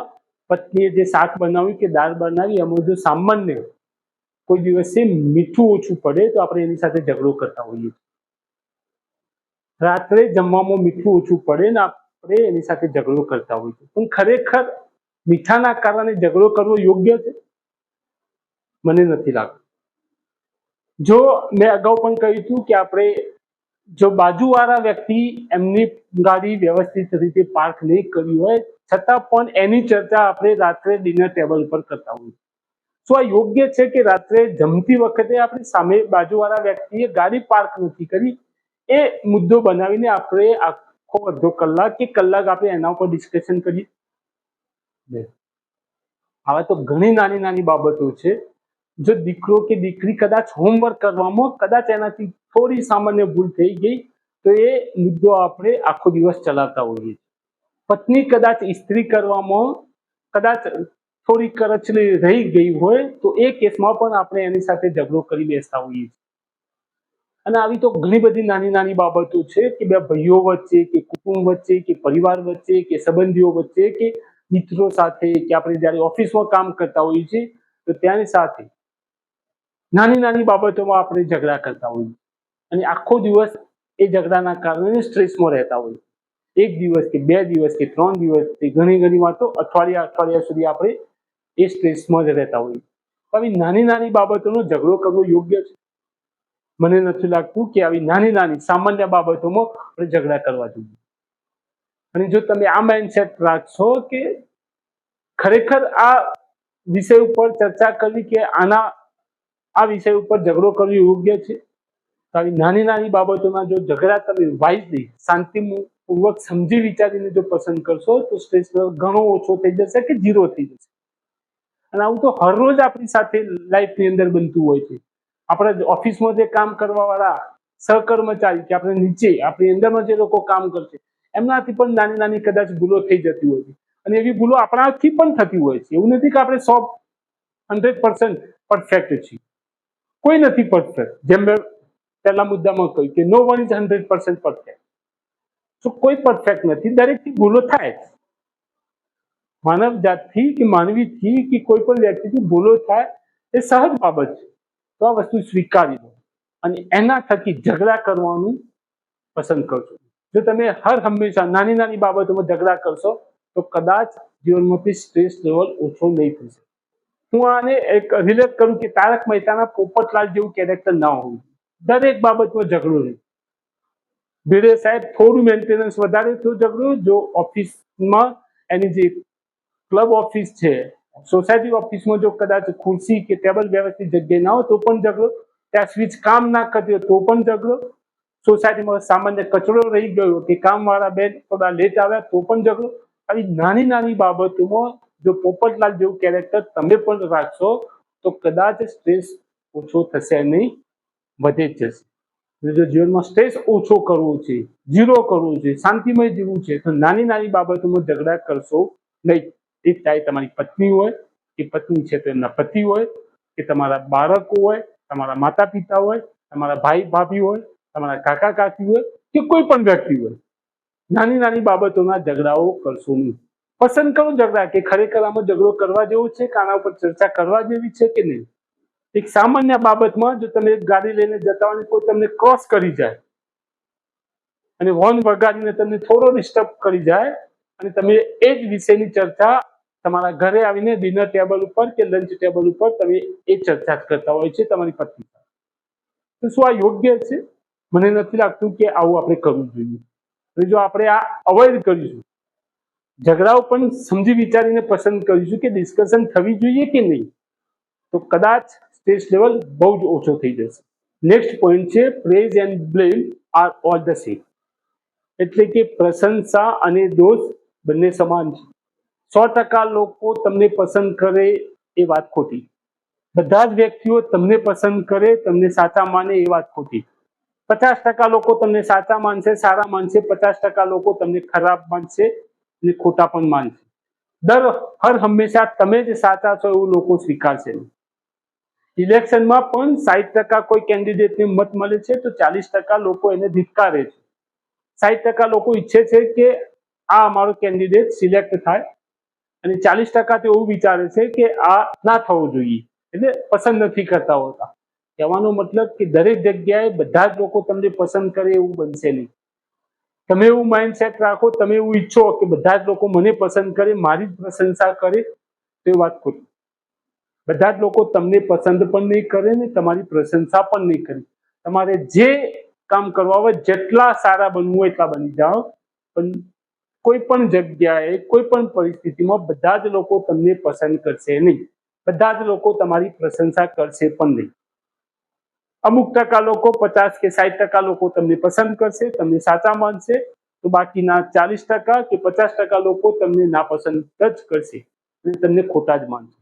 પત્નીએ જે શાક બનાવ્યું કે દાળ બનાવી, એમાં જો સામાન્ય કોઈ દિવસે મીઠું ઓછું પડે તો આપણે એની સાથે ઝઘડો કરતા હોઈએ. રાત્રે જમવામાં મીઠું ઓછું પડે ને આપણે એની સાથે ઝઘડો કરતા હોઈએ. પણ ખરેખર મીઠાના કારણે ઝઘડો કરવો યોગ્ય છે? મને નથી લાગતું. જો મેં અગાઉ પણ કહ્યું હતું કે આપણે જો બાજુવાળા વ્યક્તિ એમની ગાડી વ્યવસ્થિત રીતે પાર્ક નહીં કરી હોય છતાં પણ એની ચર્ચા આપણે રાત્રે ડિનર ટેબલ પર કરતા હોઈએ. શું આ યોગ્ય છે કે રાત્રે જમતી વખતે આપણે સામે બાજુવાળા વ્યક્તિએ ગાડી પાર્ક નથી કરી એ મુદ્દો બનાવીને આપણે આખો અડધો કલાક કે કલાક આપણે એના ઉપર ડિસ્કશન કરીએ? આવા તો ઘણી નાની નાની બાબતો છે. જો દીકરો કે દીકરી કદાચ હોમવર્ક કરવામાં કદાચ એનાથી થોડી સામાન્ય ભૂલ થઈ ગઈ તો એ મુદ્દો આપણે આખો દિવસ ચલાવતા હોઈએ. પત્ની કદાચ ઇસ્ત્રી કરવામાં કદાચ થોડી કરચલી રહી ગઈ હોય તો એ કેસમાં પણ આપણે એની સાથે ઝઘડો કરી બેસતા હોઈએ. અને આવી તો ઘણી બધી નાની નાની બાબતો છે કે બે ભાઈઓ વચ્ચે કે કુટુંબ વચ્ચે કે પરિવાર વચ્ચે કે સંબંધીઓ વચ્ચે કે મિત્રો સાથે કે આપણે જ્યારે ઓફિસમાં કામ કરતા હોઈએ છીએ તો ત્યાંની સાથે નાની નાની બાબતોમાં આપણે ઝઘડા કરતા હોઈએ અને આખો દિવસ એ ઝઘડાના કારણે સ્ટ્રેસમાં રહેતા હોઈએ। એક દિવસ કે 2 દિવસ કે 3 દિવસ કે ઘણી વાર તો અઠવાડિયા સુધી આપણે એ સ્ટ્રેસમાં જ રહેતા હોઈએ। આવી નાની નાની બાબતોનો ઝઘડો કરવો યોગ્ય છે? મને નથી લાગતું કે આવી નાની નાની સામાન્ય બાબતોમાં આપણે ઝઘડા કરવા જોઈએ। અને જો તમે આ માઇન્ડસેટ રાખશો કે ખરેખર આ વિષય ઉપર ચર્ચા કરવી કે આ વિષય ઉપર ઝઘડો કરવો યોગ્ય છે, તો આવી નાની નાની બાબતોમાં જો ઝઘડા તમે વાઇઝલી શાંતિપૂર્વક સમજી વિચારીને જો પસંદ કરશો તો સ્ટ્રેસ ઘણો ઓછો થઈ જશે કે ઝીરો થઈ જશે। અને આવું તો હરરોજ આપણી સાથે લાઈફની અંદર બનતું હોય છે। આપણે ઓફિસમાં જે કામ કરવા વાળા સહકર્મચારી કે આપણે નીચે આપણી અંદરમાં જે લોકો કામ કરશે એમનાથી પણ નાની નાની કદાચ ભૂલો થઈ જતી હોય છે અને એવી ભૂલો આપણાથી પણ થતી હોય છે। એવું નથી કે આપણે 100% પરફેક્ટ છીએ, કોઈ નથી પરફેક્ટ। જેમ મેં પહેલા મુદ્દામાં કહ્યું કે નો વન ઇઝ 100% પરફેક્ટ, તો કોઈ પરફેક્ટ નથી, દરેકથી ભૂલો થાય જ। માનવ જાતથી કે માનવીથી કે કોઈ પણ વ્યક્તિથી ભૂલો થાય એ સહજ બાબત છે। તો આ વસ્તુ સ્વીકારી લો અને એના થકી ઝઘડા કરવાનું પસંદ કરજો। જો તમે હંમેશા નાની નાની બાબતોમાં ઝઘડા કરશો તો કદાચ જીવનમાંથી સ્ટ્રેસ લેવલ ઓછો નહીં થઈ શકે। હું આને એક રિલેટ કરું કે તારક મહેતાના પોપટલાલ જેવું કેરેક્ટર ના હોવું, દરેક બાબતમાં ઝઘડો નહીં। ભીડે સાહેબ થોડું મેન્ટેનન્સ વધારે તો ઝઘડો, જો ઓફિસમાં એની જે ક્લબ ઓફિસ છે, સોસાયટી ઓફિસમાં જો કદાચ ખુરશી કે ટેબલ વ્યવસ્થિત જગ્યાએ ના હોય તો પણ ઝઘડો, ત્યાં સ્વિચ કામ ના કરતી હોય તો પણ ઝઘડો, સોસાયટીમાં સામાન્ય કચરો રહી ગયો કે કામવાળા બેન થોડા લેટ આવ્યા તો પણ ઝઘડો। આવી નાની નાની બાબતોમાં જો પોપટલાલ જેવું કેરેક્ટર તમે પણ રાખશો તો કદાચ સ્ટ્રેસ ઓછો થશે નહીં, વધે જ જશે। જો જીવનમાં સ્ટ્રેસ ઓછો કરવો છે, ઝીરો કરવું છે, શાંતિમય જીવવું છે તો નાની નાની બાબતોમાં ઝઘડા કરશો નહીં। એ ચાહે તમારી પત્ની હોય કે પત્ની છે તો એમના પતિ હોય કે તમારા બાળકો હોય, તમારા માતા પિતા હોય, તમારા ભાઈ ભાભી હોય, તમારા કાકા કાકી હોય કે કોઈ પણ વ્યક્તિ હોય, નાની નાની બાબતોના ઝઘડાઓ કરશો નહીં। પસંદ કરો ઝઘડા કે ખરેખર આમાં ઝઘડો કરવા જેવો છે કે આના ઉપર ચર્ચા કરવા જેવી છે કે નહીં। એક સામાન્ય બાબતમાં જો તમે ગાડી લઈને જતા હોય કોઈ તમને ક્રોસ કરી જાય અને હોર્ન વગાડીને તમને થોડો ડિસ્ટર્બ કરી જાય અને તમે એ જ વિષયની ચર્ચા તમારા ઘરે આવીને ડિનર ટેબલ ઉપર કે લંચ ટેબલ ઉપર તમે એ ચર્ચા કરતા હોય છે તમારી પત્ની સાથે, તો શું આ યોગ્ય છે? મને નથી લાગતું કે આવું આપણે કરવું જોઈએ। જો આપણે આ અવોઇડ કરીશું, ઝઘડાઓ પણ સમજી વિચારીને પસંદ કરીશું કે ડિસ્કશન થવી જોઈએ કે નહીં, તો કદાચ સ્ટ્રેસ લેવલ બહુ જ ઓછો થઈ જશે। નેક્સ્ટ પોઈન્ટ છે praise and blame are all the same, એટલે કે પ્રશંસા અને દોષ બંને સમાન છે। 100% લોકો તમને પસંદ કરે એ વાત ખોટી, બધા જ વ્યક્તિઓ તમને પસંદ કરે, તમને સાચા માને એ વાત ખોટી। 50% લોકો તમને સાચા માનશે, સારા માનશે, 50% લોકો તમને ખરાબ માનશે અને ખોટા પણ માનશે। હંમેશા તમે જ સાચા છો એવું લોકો સ્વીકારશે નહીં। ઇલેક્શનમાં પણ 60% કોઈ કેન્ડિડેટને મત મળે છે તો 40% લોકો એને ધિક્કારે છે। 60% લોકો ઈચ્છે છે કે આ અમારો કેન્ડિડેટ સિલેક્ટ થાય અને 40% તો એવું વિચારે છે કે આ ના થવું જોઈએ, એટલે પસંદ નથી કરતા હોતા। કહેવાનો મતલબ કે દરેક જગ્યાએ બધા જ લોકો તમને પસંદ કરે એવું બનશે નહીં। તમે એવું માઇન્ડસેટ રાખો, તમે એવું ઈચ્છો કે બધા જ લોકો મને પસંદ કરે, મારી જ પ્રશંસા કરે, તો એ વાત ખોટી। બધા જ લોકો તમને પસંદ પણ નહીં કરે ને તમારી પ્રશંસા પણ નહીં કરે। તમારે જે કામ કરવા હોય, જેટલા સારા બનવું હોય એટલા બની જાઓ, પણ કોઈ પણ જગ્યાએ કોઈ પણ પરિસ્થિતિમાં બધા જ લોકો તમને પસંદ કરશે નહીં, બધા જ લોકો તમારી પ્રશંસા કરશે પણ નહીં। અમુક ટકા લોકો 50 કે 60% લોકો તમને પસંદ કરશે, તમને સાચા માનશે, તો બાકીના 40% કે 50% લોકો તમને નાપસંદ જ કરશે અને તમને ખોટા જ માનશે।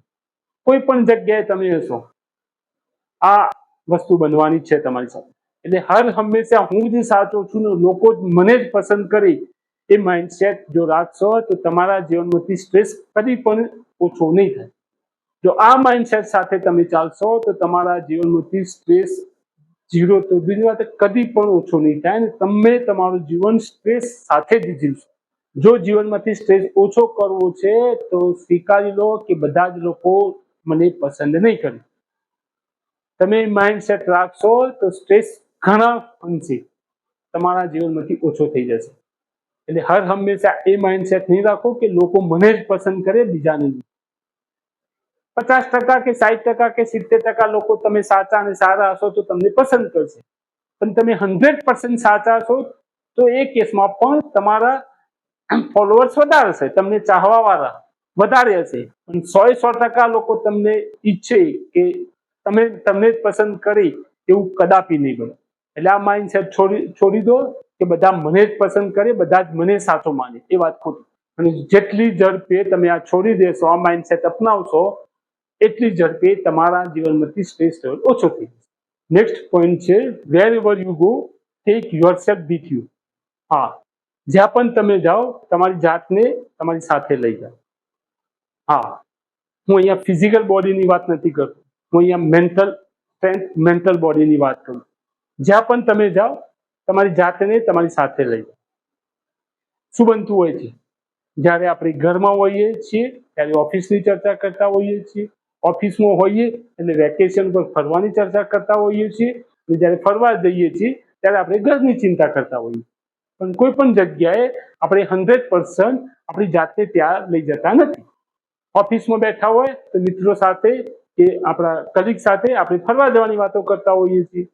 કોઈ પણ જગ્યાએ તમે હશો, આ વસ્તુ બનવાની છે તમારી સાથે। એટલે હંમેશા હું જ સાચો છું ને લોકો મને જ પસંદ કરે એ માઇન્ડસેટ જો રાખશો તો તમારા જીવનમાંથી સ્ટ્રેસ કદી પણ ઓછો નહીં થાય। જો આ માઇન્ડસેટ સાથે તમે ચાલશો તો તમારા જીવનમાંથી સ્ટ્રેસ 0 તો દુનિયા કદી પણ ઓછો નહીં થાય ને તમે તમારું જીવન સ્ટ્રેસ સાથે જ જીવશો. જો જીવનમાંથી સ્ટ્રેસ ઓછો કરવો છે તો સ્વીકારી લો કે બધા જ લોકો મને પસંદ નહીં કરે. તમે માઇન્ડસેટ રાખશો તો સ્ટ્રેસ ઘણા અંશે તમારા જીવનમાંથી ઓછો થઈ જશે. એટલે હર હંમેશા એ માઇન્ડસેટ નહીં રાખો કે લોકો મને જ પસંદ કરે, બીજાને નહીં. 50% કે 60% કે 70% લોકો તમે સાચા અને સારા હશો તો તમને પસંદ કરશે, પણ તમે 100% સાચા હશો તો એ કેસમાં પણ તમારા ફોલોઅર્સ વધારે હશે, તમને ચાહવા વાળા વધારે હશે, પણ 100% લોકો તમને ઈચ્છે કે તમને જ પસંદ કરી એવું કદાપી નહીં બને. એટલે આ માઇન્ડસેટ છોડી દો કે બધા મને જ પસંદ કરે, બધા જ મને સાચો માને. એ વાત ખોટી. અને જેટલી ઝડપે તમે આ છોડી દેશો, આ માઇન્ડસેટ અપનાવશો, એટલી ઝડપે તમારા જીવનમાંથી સ્ટ્રેસ લેવલ ઓછો થઈ જશે. નેક્સ્ટ પોઈન્ટ છે wherever you go take yourself with you. હા, જ્યાં પણ તમે જાઓ તમારી જાતને તમારી સાથે લઈ જાઓ. હા, હું અહીંયા ફિઝિકલ બોડીની વાત નથી કરતો, હું અહીંયા મેન્ટલ સ્ટ્રેન્થ, મેન્ટલ બોડીની વાત કરું. જ્યાં પણ તમે જાઓ તમારી જાતને તમારી સાથે લઈ જાઓ. શું બનતું હોય છે? જ્યારે આપણે ઘરમાં હોઈએ છીએ ત્યારે ઓફિસની ચર્ચા કરતા હોઈએ છીએ, ઓફિસમાં હોઈએ એટલે વેકેશન પર ફરવાની ચર્ચા કરતા હોઈએ છીએ, અને જ્યારે ફરવા જઈએ છીએ ત્યારે આપણે ઘરની ચિંતા કરતા હોઈએ. પણ કોઈ પણ જગ્યાએ આપણે 100% આપણી જાતને ત્યાં લઈ જતા નથી. ઓફિસમાં બેઠા હોય તો મિત્રો સાથે કે આપણા કલીગ સાથે આપણે ફરવા જવાની વાતો કરતા હોઈએ છીએ.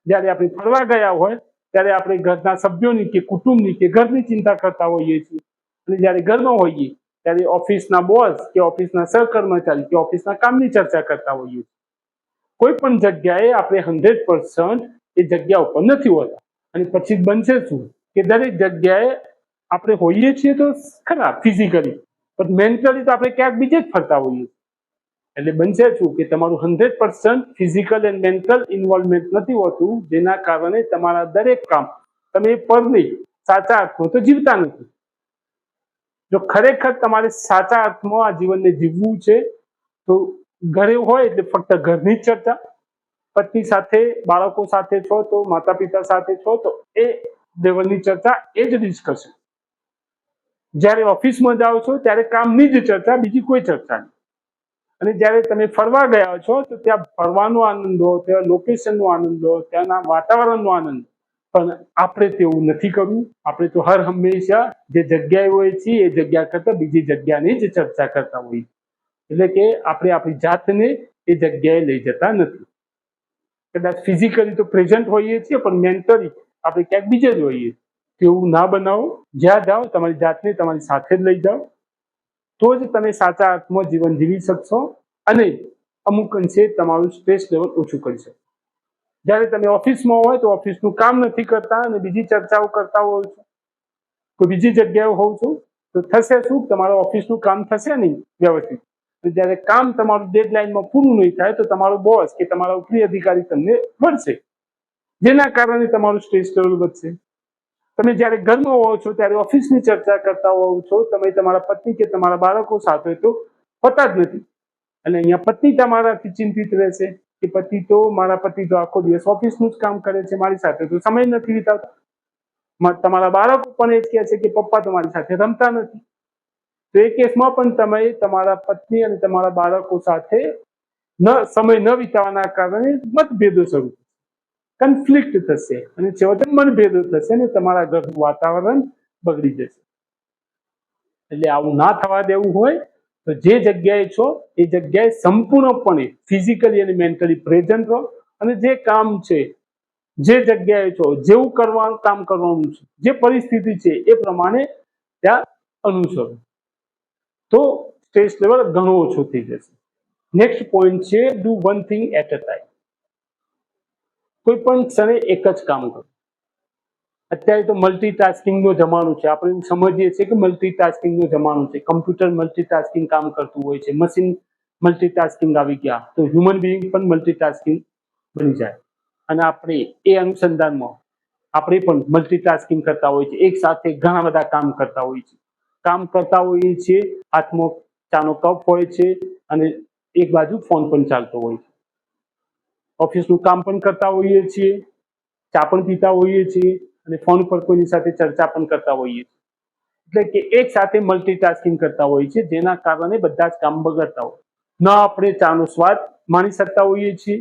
જ્યારે આપણે ફરવા ગયા હોય ત્યારે આપણે ઘરના સભ્યોની કે કુટુંબની કે ઘરની ચિંતા કરતા હોઈએ છીએ, અને જ્યારે ઘરમાં હોઈએ ત્યારે ઓફિસના બોસ કે ઓફિસના સહકર્મચારી કે ઓફિસના કામની ચર્ચા કરતા હોઈએ. કોઈ પણ જગ્યાએ આપણે 100% એ જગ્યા ઉપર નથી હોતા. અને પછી બનશે શું કે દરેક જગ્યાએ આપણે હોઈએ છીએ તો ખરા ફિઝિકલી, પણ મેન્ટલી તો આપણે ક્યાંક બીજે જ ફરતા હોઈએ. એટલે બનશે શું કે તમારું 100% ફિઝિકલ એન્ડ મેન્ટલ ઇન્વોલ્વમેન્ટ નથી હોતું, જેના કારણે તમારા દરેક કામ તમે પર નહીં, સાચા અર્થમાં તો જીવતા નથી. જો ખરેખર તમારે સાચા અર્થમાં આ જીવનને જીવવું છે તો ઘરે હોય એટલે ફક્ત ઘરની જ ચર્ચા, પત્ની સાથે, બાળકો સાથે છો તો માતા પિતા સાથે છો તો એ લેવલની ચર્ચા એ જ રીત કરશે. જ્યારે ઓફિસમાં જાઓ છો ત્યારે કામની જ ચર્ચા, બીજી કોઈ ચર્ચા નહીં. અને જ્યારે તમે ફરવા ગયા છો તો ત્યાં ફરવાનો આનંદ લો, ત્યાં લોકેશનનો આનંદ લો, ત્યાંના વાતાવરણનો આનંદ. પણ આપણે તેવું નથી કરવું. આપણે તો હર હંમેશા જે જગ્યાએ હોય છીએ એ જગ્યા કરતા બીજી જગ્યાની જ ચર્ચા કરતા હોઈએ. એટલે કે આપણે આપણી જાતને એ જગ્યાએ લઈ જતા નથી. કદાચ ફિઝિકલી તો પ્રેઝન્ટ હોઈએ છીએ પણ મેન્ટલી આપણે ક્યાંક બીજે જ હોઈએ. તેવું ના બનાવો. જ્યાં જાઓ તમારી જાતને તમારી સાથે જ લઈ જાઓ, તો જ તમે સાચા અર્થમાં જીવન જીવી શકશો અને અમુક અંશે તમારું સ્ટ્રેસ લેવલ ઓછું કરી શકશો. જ્યારે તમે ઓફિસમાં હોય તો ઓફિસનું કામ નથી કરતા અને બીજી ચર્ચાઓ કરતા હોવ છો, કોઈ બીજી જગ્યાએ હોવ છો, તો થશે શું? તમારા ઓફિસનું કામ થશે નહીં વ્યવસ્થિત. જ્યારે કામ તમારું ડેડલાઇનમાં પૂરું નહીં થાય તો તમારો બોસ કે તમારા ઉપરી અધિકારી તમને મળશે, જેના કારણે તમારું સ્ટ્રેસ લેવલ વધશે. તમે જ્યારે ઘરમાં હોવ છો ત્યારે ઓફિસની ચર્ચા કરતા હોવ છો, તમે તમારા પત્ની કે તમારા બાળકો સાથે તો હોતા જ નથી. અને અહીંયા પત્ની તમારાથી ચિંતિત રહેશે કે મારા પતિ તો આખો દિવસ ઓફિસનું જ કામ કરે છે, મારી સાથે તો સમય નથી વિતાવતા. તમારા બાળકો પણ એ જ કહે છે કે પપ્પા તો મારી સાથે રમતા નથી. તો એ કેસમાં પણ તમે તમારા પત્ની અને તમારા બાળકો સાથે સમય ન વિતાવવાના કારણે મતભેદો શરૂ થશે, કન્ફ્લિક્ટ થશે અને છેવટે મનભેદો થશે અને તમારા ઘરનું વાતાવરણ બગડી જશે. એટલે આવું ના થવા દેવું હોય તો જે જગ્યાએ છો એ જગ્યાએ સંપૂર્ણપણે ફિઝિકલી અને મેન્ટલી પ્રેઝન્ટ રહો, અને જે કામ છે, જે જગ્યાએ છો, જેવું કામ કરવાનું છે, જે પરિસ્થિતિ છે એ પ્રમાણે ત્યાં અનુસરો, તો સ્ટ્રેસ લેવલ ઘણો ઓછો થઈ જશે. નેક્સ્ટ પોઈન્ટ છે do one thing at a time. કોઈ પણ ક્ષણે એક જ કામ કરો. અત્યારે તો મલ્ટીટાસ્કિંગનો જમાનો છે. આપણે એવું સમજીએ છીએ કે મલ્ટીટાસ્કિંગનો જમાનો છે. કમ્પ્યુટર મલ્ટીટાસ્કિંગ કામ કરતું હોય છે, મશીન મલ્ટીટાસ્કિંગ આવી ગયા તો હ્યુમન બિંગ પણ મલ્ટીટાસ્કિંગ બની જાય. અને આપણે એ અનુસંધાનમાં આપણે પણ મલ્ટીટાસ્કિંગ કરતા હોઈએ છીએ, એક સાથે ઘણા બધા કામ કરતા હોઈએ છીએ. હાથમાં ચાનો કપ હોય છે અને એક બાજુ ફોન પણ ચાલતો હોય છે. ઓફિસનું કામ પણ કરતા હોઈએ છીએ, ચા પણ પીતા હોઈએ છીએ અને ફોન પર કોઈની સાથે ચર્ચા પણ કરતા હોઈએ છીએ. એટલે કે એક સાથે મલ્ટીટાસ્કિંગ કરતા હોઈએ છીએ, જેના કારણે બધા જ કામ બગડતા હોય. ન આપણે ચાનો સ્વાદ માણી શકતા હોઈએ છીએ,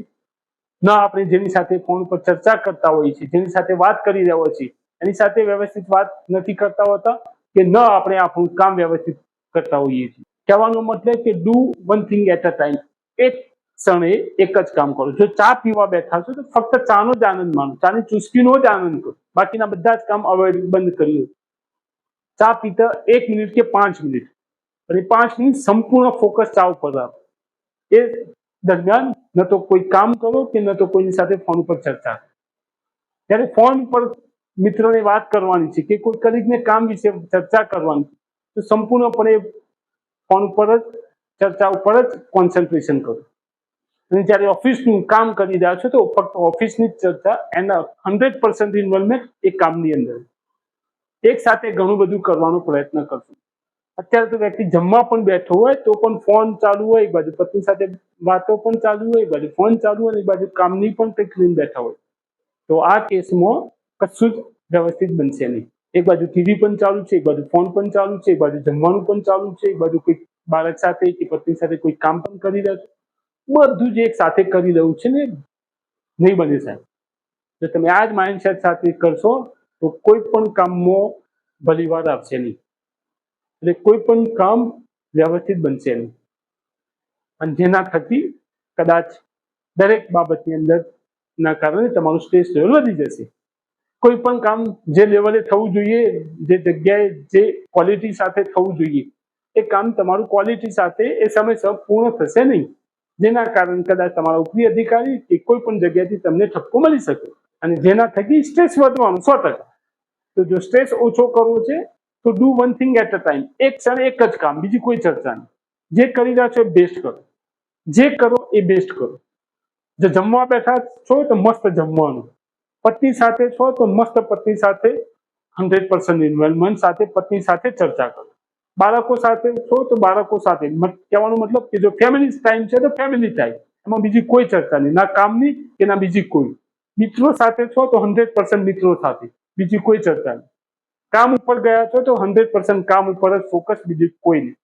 ન આપણે જેની સાથે ફોન પર ચર્ચા કરતા હોઈએ છીએ, જેની સાથે વાત કરી રહ્યા હોઈએ છીએ એની સાથે વ્યવસ્થિત વાત નથી કરતા હોતા, કે ન આપણે આપણું કામ વ્યવસ્થિત કરતા હોઈએ છીએ. કહેવાનો મતલબ કે do one thing at a time. એક ક્ષણે એક જ કામ કરો. જો ચા પીવા બેઠા છો તો ફક્ત ચાનો જ આનંદ માણો, ચાની ચુસ્કીનો જ આનંદ કરો, બાકીના બધા જ કામ અવોઇડ બંધ કરી દો. ચા પીતા 1 મિનિટ કે 5 મિનિટ અને 5 મિનિટ સંપૂર્ણ ફોકસ ચા ઉપર રાખો. એ દરમિયાન ન તો કોઈ કામ કરો કે ન તો કોઈની સાથે ફોન ઉપર ચર્ચા. ત્યારે ફોન પર મિત્રોને વાત કરવાની છે કે કોઈ કલીગને કામ વિશે ચર્ચા કરવાની, તો સંપૂર્ણપણે ફોન ઉપર જ ચર્ચા ઉપર જ કોન્સન્ટ્રેશન કરો. અને જ્યારે ઓફિસનું કામ કરી રહ્યા છો તો ફક્ત ઓફિસની જ ચર્ચા, એના 100% ઇન્વોલ્વમેન્ટ એ કામની અંદર. એક સાથે ઘણું બધું કરવાનો પ્રયત્ન કરશો. અત્યારે તો વ્યક્તિ જમવા પણ બેઠો હોય તો પણ ફોન ચાલુ હોય, એક બાજુ પત્ની સાથે વાતો પણ ચાલુ હોય, એક બાજુ ફોન ચાલુ હોય, એક બાજુ કામની પણ કંઈક લઈને બેઠા હોય. તો આ કેસમાં કશું જ વ્યવસ્થિત બનશે નહીં. એક બાજુ ટીવી પણ ચાલુ છે, એક બાજુ ફોન પણ ચાલુ છે, એક બાજુ જમવાનું પણ ચાલુ છે, એક બાજુ કોઈ બાળક સાથે કે પત્ની સાથે કોઈ કામ પણ કરી રહ્યા છે. બધું જ એક સાથે કરી રહ્યું છે ને, નહીં બને સાહેબ. જો તમે આ જ માઇન્ડસેટ સાથે કરશો તો કોઈ પણ કામમાં ભલીવાર આવશે નહીં, એટલે કોઈ પણ કામ વ્યવસ્થિત બનશે નહીં. અને જેના થકી કદાચ દરેક બાબતની અંદર ના કારણે તમારું સ્ટ્રેસ લેવલ વધી જશે. કોઈ પણ કામ જે લેવલે થવું જોઈએ, જે જગ્યાએ જે ક્વોલિટી સાથે થવું જોઈએ, એ કામ તમારું ક્વોલિટી સાથે એ સમયસર પૂર્ણ થશે નહીં, જેના કારણે કદાચ તમારા ઉપરી અધિકારી કે કોઈ પણ જગ્યાએથી તમને ઠપકો મળી શકે અને જેના થકી સ્ટ્રેસ વધવાનું 100%. તો જો સ્ટ્રેસ ઓછો કરવો છે તો do one thing at a time. એક ક્ષણે એક જ કામ, બીજી કોઈ ચર્ચા નહીં. જે કરી રહ્યા છો એ બેસ્ટ કરો, જે કરો એ બેસ્ટ કરો. જો જમવા બેઠા છો તો મસ્ત જમવાનું, પત્ની સાથે છો તો મસ્ત પત્ની સાથે 100% ઇન્વોલ્વમેન્ટ સાથે પત્ની સાથે ચર્ચા કરો. બાળકો સાથે છો તો બાળકો સાથે, કહેવાનો મતલબ કે જો ફેમિલી ટાઈમ છે તો ફેમિલી ટાઈમ, એમાં બીજી કોઈ ચર્ચા નહીં, ના કામની કે ના બીજી કોઈ. મિત્રો સાથે છો તો 100% મિત્રો સાથે, બીજી કોઈ ચર્ચા નહીં. કામ ઉપર ગયા છો તો 100% કામ ઉપર જ ફોકસ, બીજું કોઈ નહીં.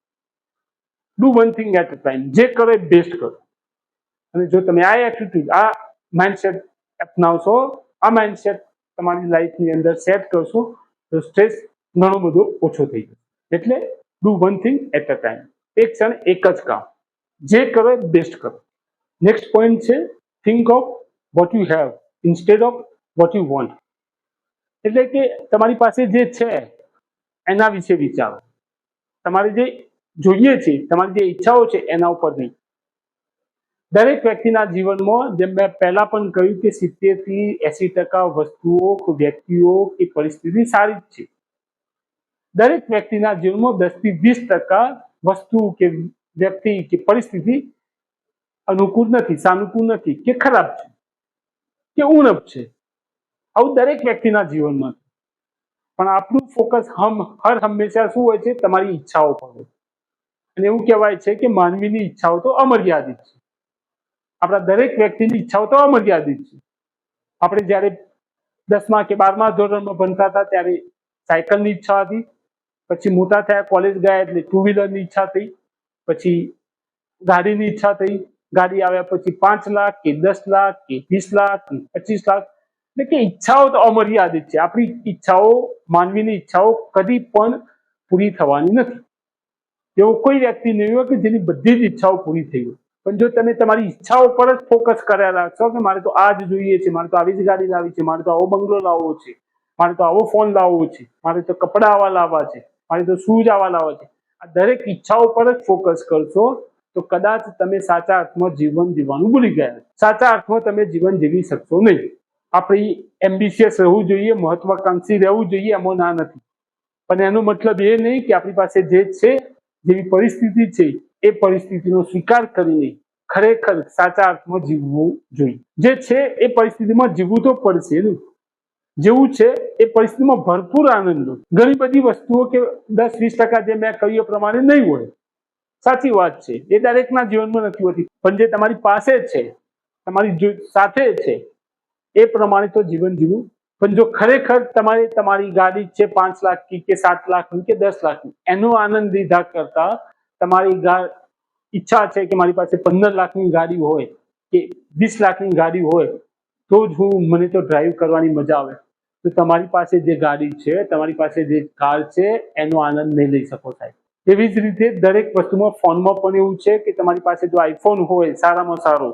Do one thing at a time. જે કરો એ બેસ્ટ કરો. અને જો તમે આ એટીટ્યુડ, આ માઇન્ડસેટ અપનાવશો, આ માઇન્ડસેટ તમારી લાઈફની અંદર સેટ કરશો તો સ્ટ્રેસ ઘણો બધો ઓછો થઈ જશે. એટલે do one thing at a time. એક ક્ષણ એક જ કામ, જે કરો એ બેસ્ટ કરો. નેક્સ્ટ પોઈન્ટ છે think of what you have instead of what you want. એટલે કે તમારી પાસે જે છે એના વિશે વિચારો. તમારે જે જોઈએ છે, તમારી જે ઈચ્છાઓ છે એના ઉપર નહીં. દરેક વ્યક્તિના જીવનમાં, જેમ મેં પહેલા પણ કહ્યું કે 70 થી 80% વસ્તુઓ, વ્યક્તિઓ કે પરિસ્થિતિ સારી જ છે. દરેક વ્યક્તિના જીવનમાં 10 થી 20% વસ્તુ કે વ્યક્તિ કે પરિસ્થિતિ અનુકૂળ નથી, સાનુકૂળ નથી, કે ખરાબ છે, કે ઉણપ છે. આવું દરેક વ્યક્તિના જીવનમાં. પણ આપણું ફોકસ હર હંમેશા શું હોય છે? તમારી ઈચ્છાઓ પર હોય. અને એવું કહેવાય છે કે માનવીની ઈચ્છાઓ તો અમર્યાદિત છે. આપણા દરેક વ્યક્તિની ઈચ્છાઓ તો અમર્યાદિત છે. આપણે જ્યારે 10મા કે 12મા ધોરણમાં ભણતા હતા ત્યારે સાયકલની ઈચ્છા હતી, પછી મોટા થયા, કોલેજ ગયા એટલે 2 વ્હીલરની ઈચ્છા થઈ, પછી ગાડીની ઈચ્છા થઈ, ગાડી આવ્યા પછી 5 લાખ કે 10 લાખ કે 20 લાખ કે 25 લાખ. એટલે કે ઈચ્છાઓ તો અમર્યાદિત છે. આપણી ઈચ્છાઓ, માનવીની ઈચ્છાઓ કદી પણ પૂરી થવાની નથી. એવો કોઈ વ્યક્તિ નહીં હોય કે જેની બધી જ ઈચ્છાઓ પૂરી થઈ હોય. પણ જો તમે તમારી ઈચ્છાઓ પર જ ફોકસ કર્યા રાખશો કે મારે તો આ જ જોઈએ છે, મારે તો આવી જ ગાડી લાવવી છે, મારે તો આવો બંગલો લાવવો છે, મારે તો આવો ફોન લાવવો છે, મારે તો કપડાં આવા લાવવા છે, મારે તો શૂઝ આવા લાવવા છે, આ દરેક ઈચ્છાઓ પર જ ફોકસ કરશો તો કદાચ તમે સાચા અર્થમાં જીવન જીવવાનું ભૂલી ગયા. સાચા અર્થમાં તમે જીવન જીવી શકશો નહીં. આપણી એમ્બિશિયસ રહેવું જોઈએ, મહત્વાકાંક્ષી રહેવું જોઈએ, એમાં ના નથી. પણ એનો મતલબ એ નહીં કે આપણી પાસે જે છે, જેવી પરિસ્થિતિ છે, એ પરિસ્થિતિનો સ્વીકાર કરીને ખરેખર સાચા અર્થમાં જીવવું જોઈએ. જે છે એ પરિસ્થિતિમાં જીવવું તો પડશે ને. જેવું છે એ પરિસ્થિતિમાં ભરપૂર આનંદ લો. ઘણી બધી વસ્તુઓ કે 10-20% જે મેં કહ્યું એ પ્રમાણે નહીં હોય, સાચી વાત છે, એ દરેકના જીવનમાં નથી હોતી. પણ જે તમારી પાસે છે તમારી સાથે છે એ પ્રમાણે તો જીવન જીવવું. પણ જો ખરેખર તમારે તમારી ગાડી છે 5 લાખની કે 7 લાખની કે 10 લાખની, એનો આનંદ લીધા કરતા તમારી ઈચ્છા છે કે મારી પાસે 15 લાખની ગાડી હોય કે 20 લાખની ગાડી હોય તો જ મને તો ડ્રાઈવ કરવાની મજા આવે, તો તમારી પાસે જે ગાડી છે, તમારી પાસે જે કાર છે, એનો આનંદ નહીં લઈ શકો સાહેબ. એવી જ રીતે દરેક વસ્તુમાં, ફોનમાં પણ એવું છે કે તમારી પાસે જો આઈફોન હોય સારામાં સારો,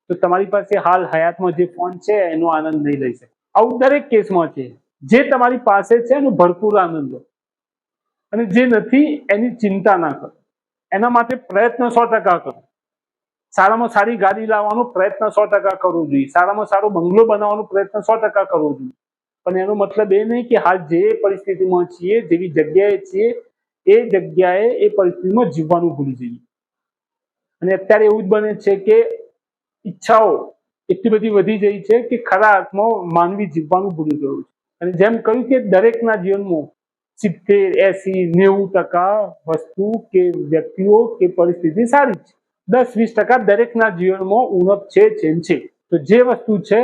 તો તમારી પાસે હાલ હયાતમાં જે ફોન છે એનો આનંદ નહીં લઈ શકે. આવું દરેક કેસમાં છે. જે તમારી પાસે છે એનો ભરપૂર આનંદ લો, અને જે નથી એની ચિંતા ના કરો. એના માટે પ્રયત્ન 100% કરો. સારામાં સારી ગાડી લાવવાનો પ્રયત્ન 100% કરવો જોઈએ. સારામાં સારો બંગલો બનાવવાનો પ્રયત્ન 100% કરવો જોઈએ. પણ એનો મતલબ એ નહીં કે હાલ જે પરિસ્થિતિમાં છીએ, જેવી જગ્યાએ છીએ, એ જગ્યાએ એ પરિસ્થિતિમાં જીવવાનું ભૂલી જઈએ. અને અત્યારે એવું જ બને છે કે ઈચ્છાઓ એટલી બધી વધી ગઈ છે કે ખરા અર્થમાં માનવી જીવવાનું ભૂલી ગયું છે. અને જેમ કહ્યું કે દરેકના જીવનમાં 70, 80, 90% વસ્તુ કે વ્યક્તિઓ કે પરિસ્થિતિ સારી છે. 10-20% દરેકના જીવનમાં ઉણપ છે. તો જે વસ્તુ છે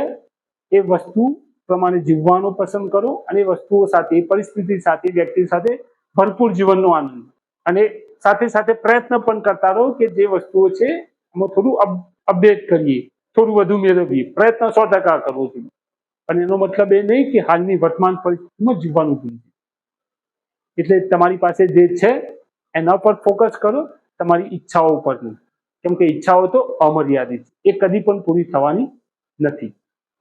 એ વસ્તુ પ્રમાણે જીવવાનું પસંદ કરો, અને વસ્તુઓ સાથે, પરિસ્થિતિ સાથે, વ્યક્તિ સાથે ભરપૂર જીવનનો આનંદ. અને સાથે સાથે પ્રયત્ન પણ કરતા રહો કે જે વસ્તુઓ છે એમાં થોડું અપડેટ કરીએ, થોડું વધુ મેળવીએ. પ્રયત્ન 100% કરવો જોઈએ. અને એનો મતલબ એ નહીં કે હાલની વર્તમાન પરિસ્થિતિમાં જીવવાનું ભૂલી. એટલે તમારી પાસે જે છે એના પર ફોકસ કરો, તમારી ઈચ્છાઓ પર નહીં. કેમ કે ઈચ્છાઓ તો અમર્યાદિત છે, એ કદી પણ પૂરી થવાની નથી.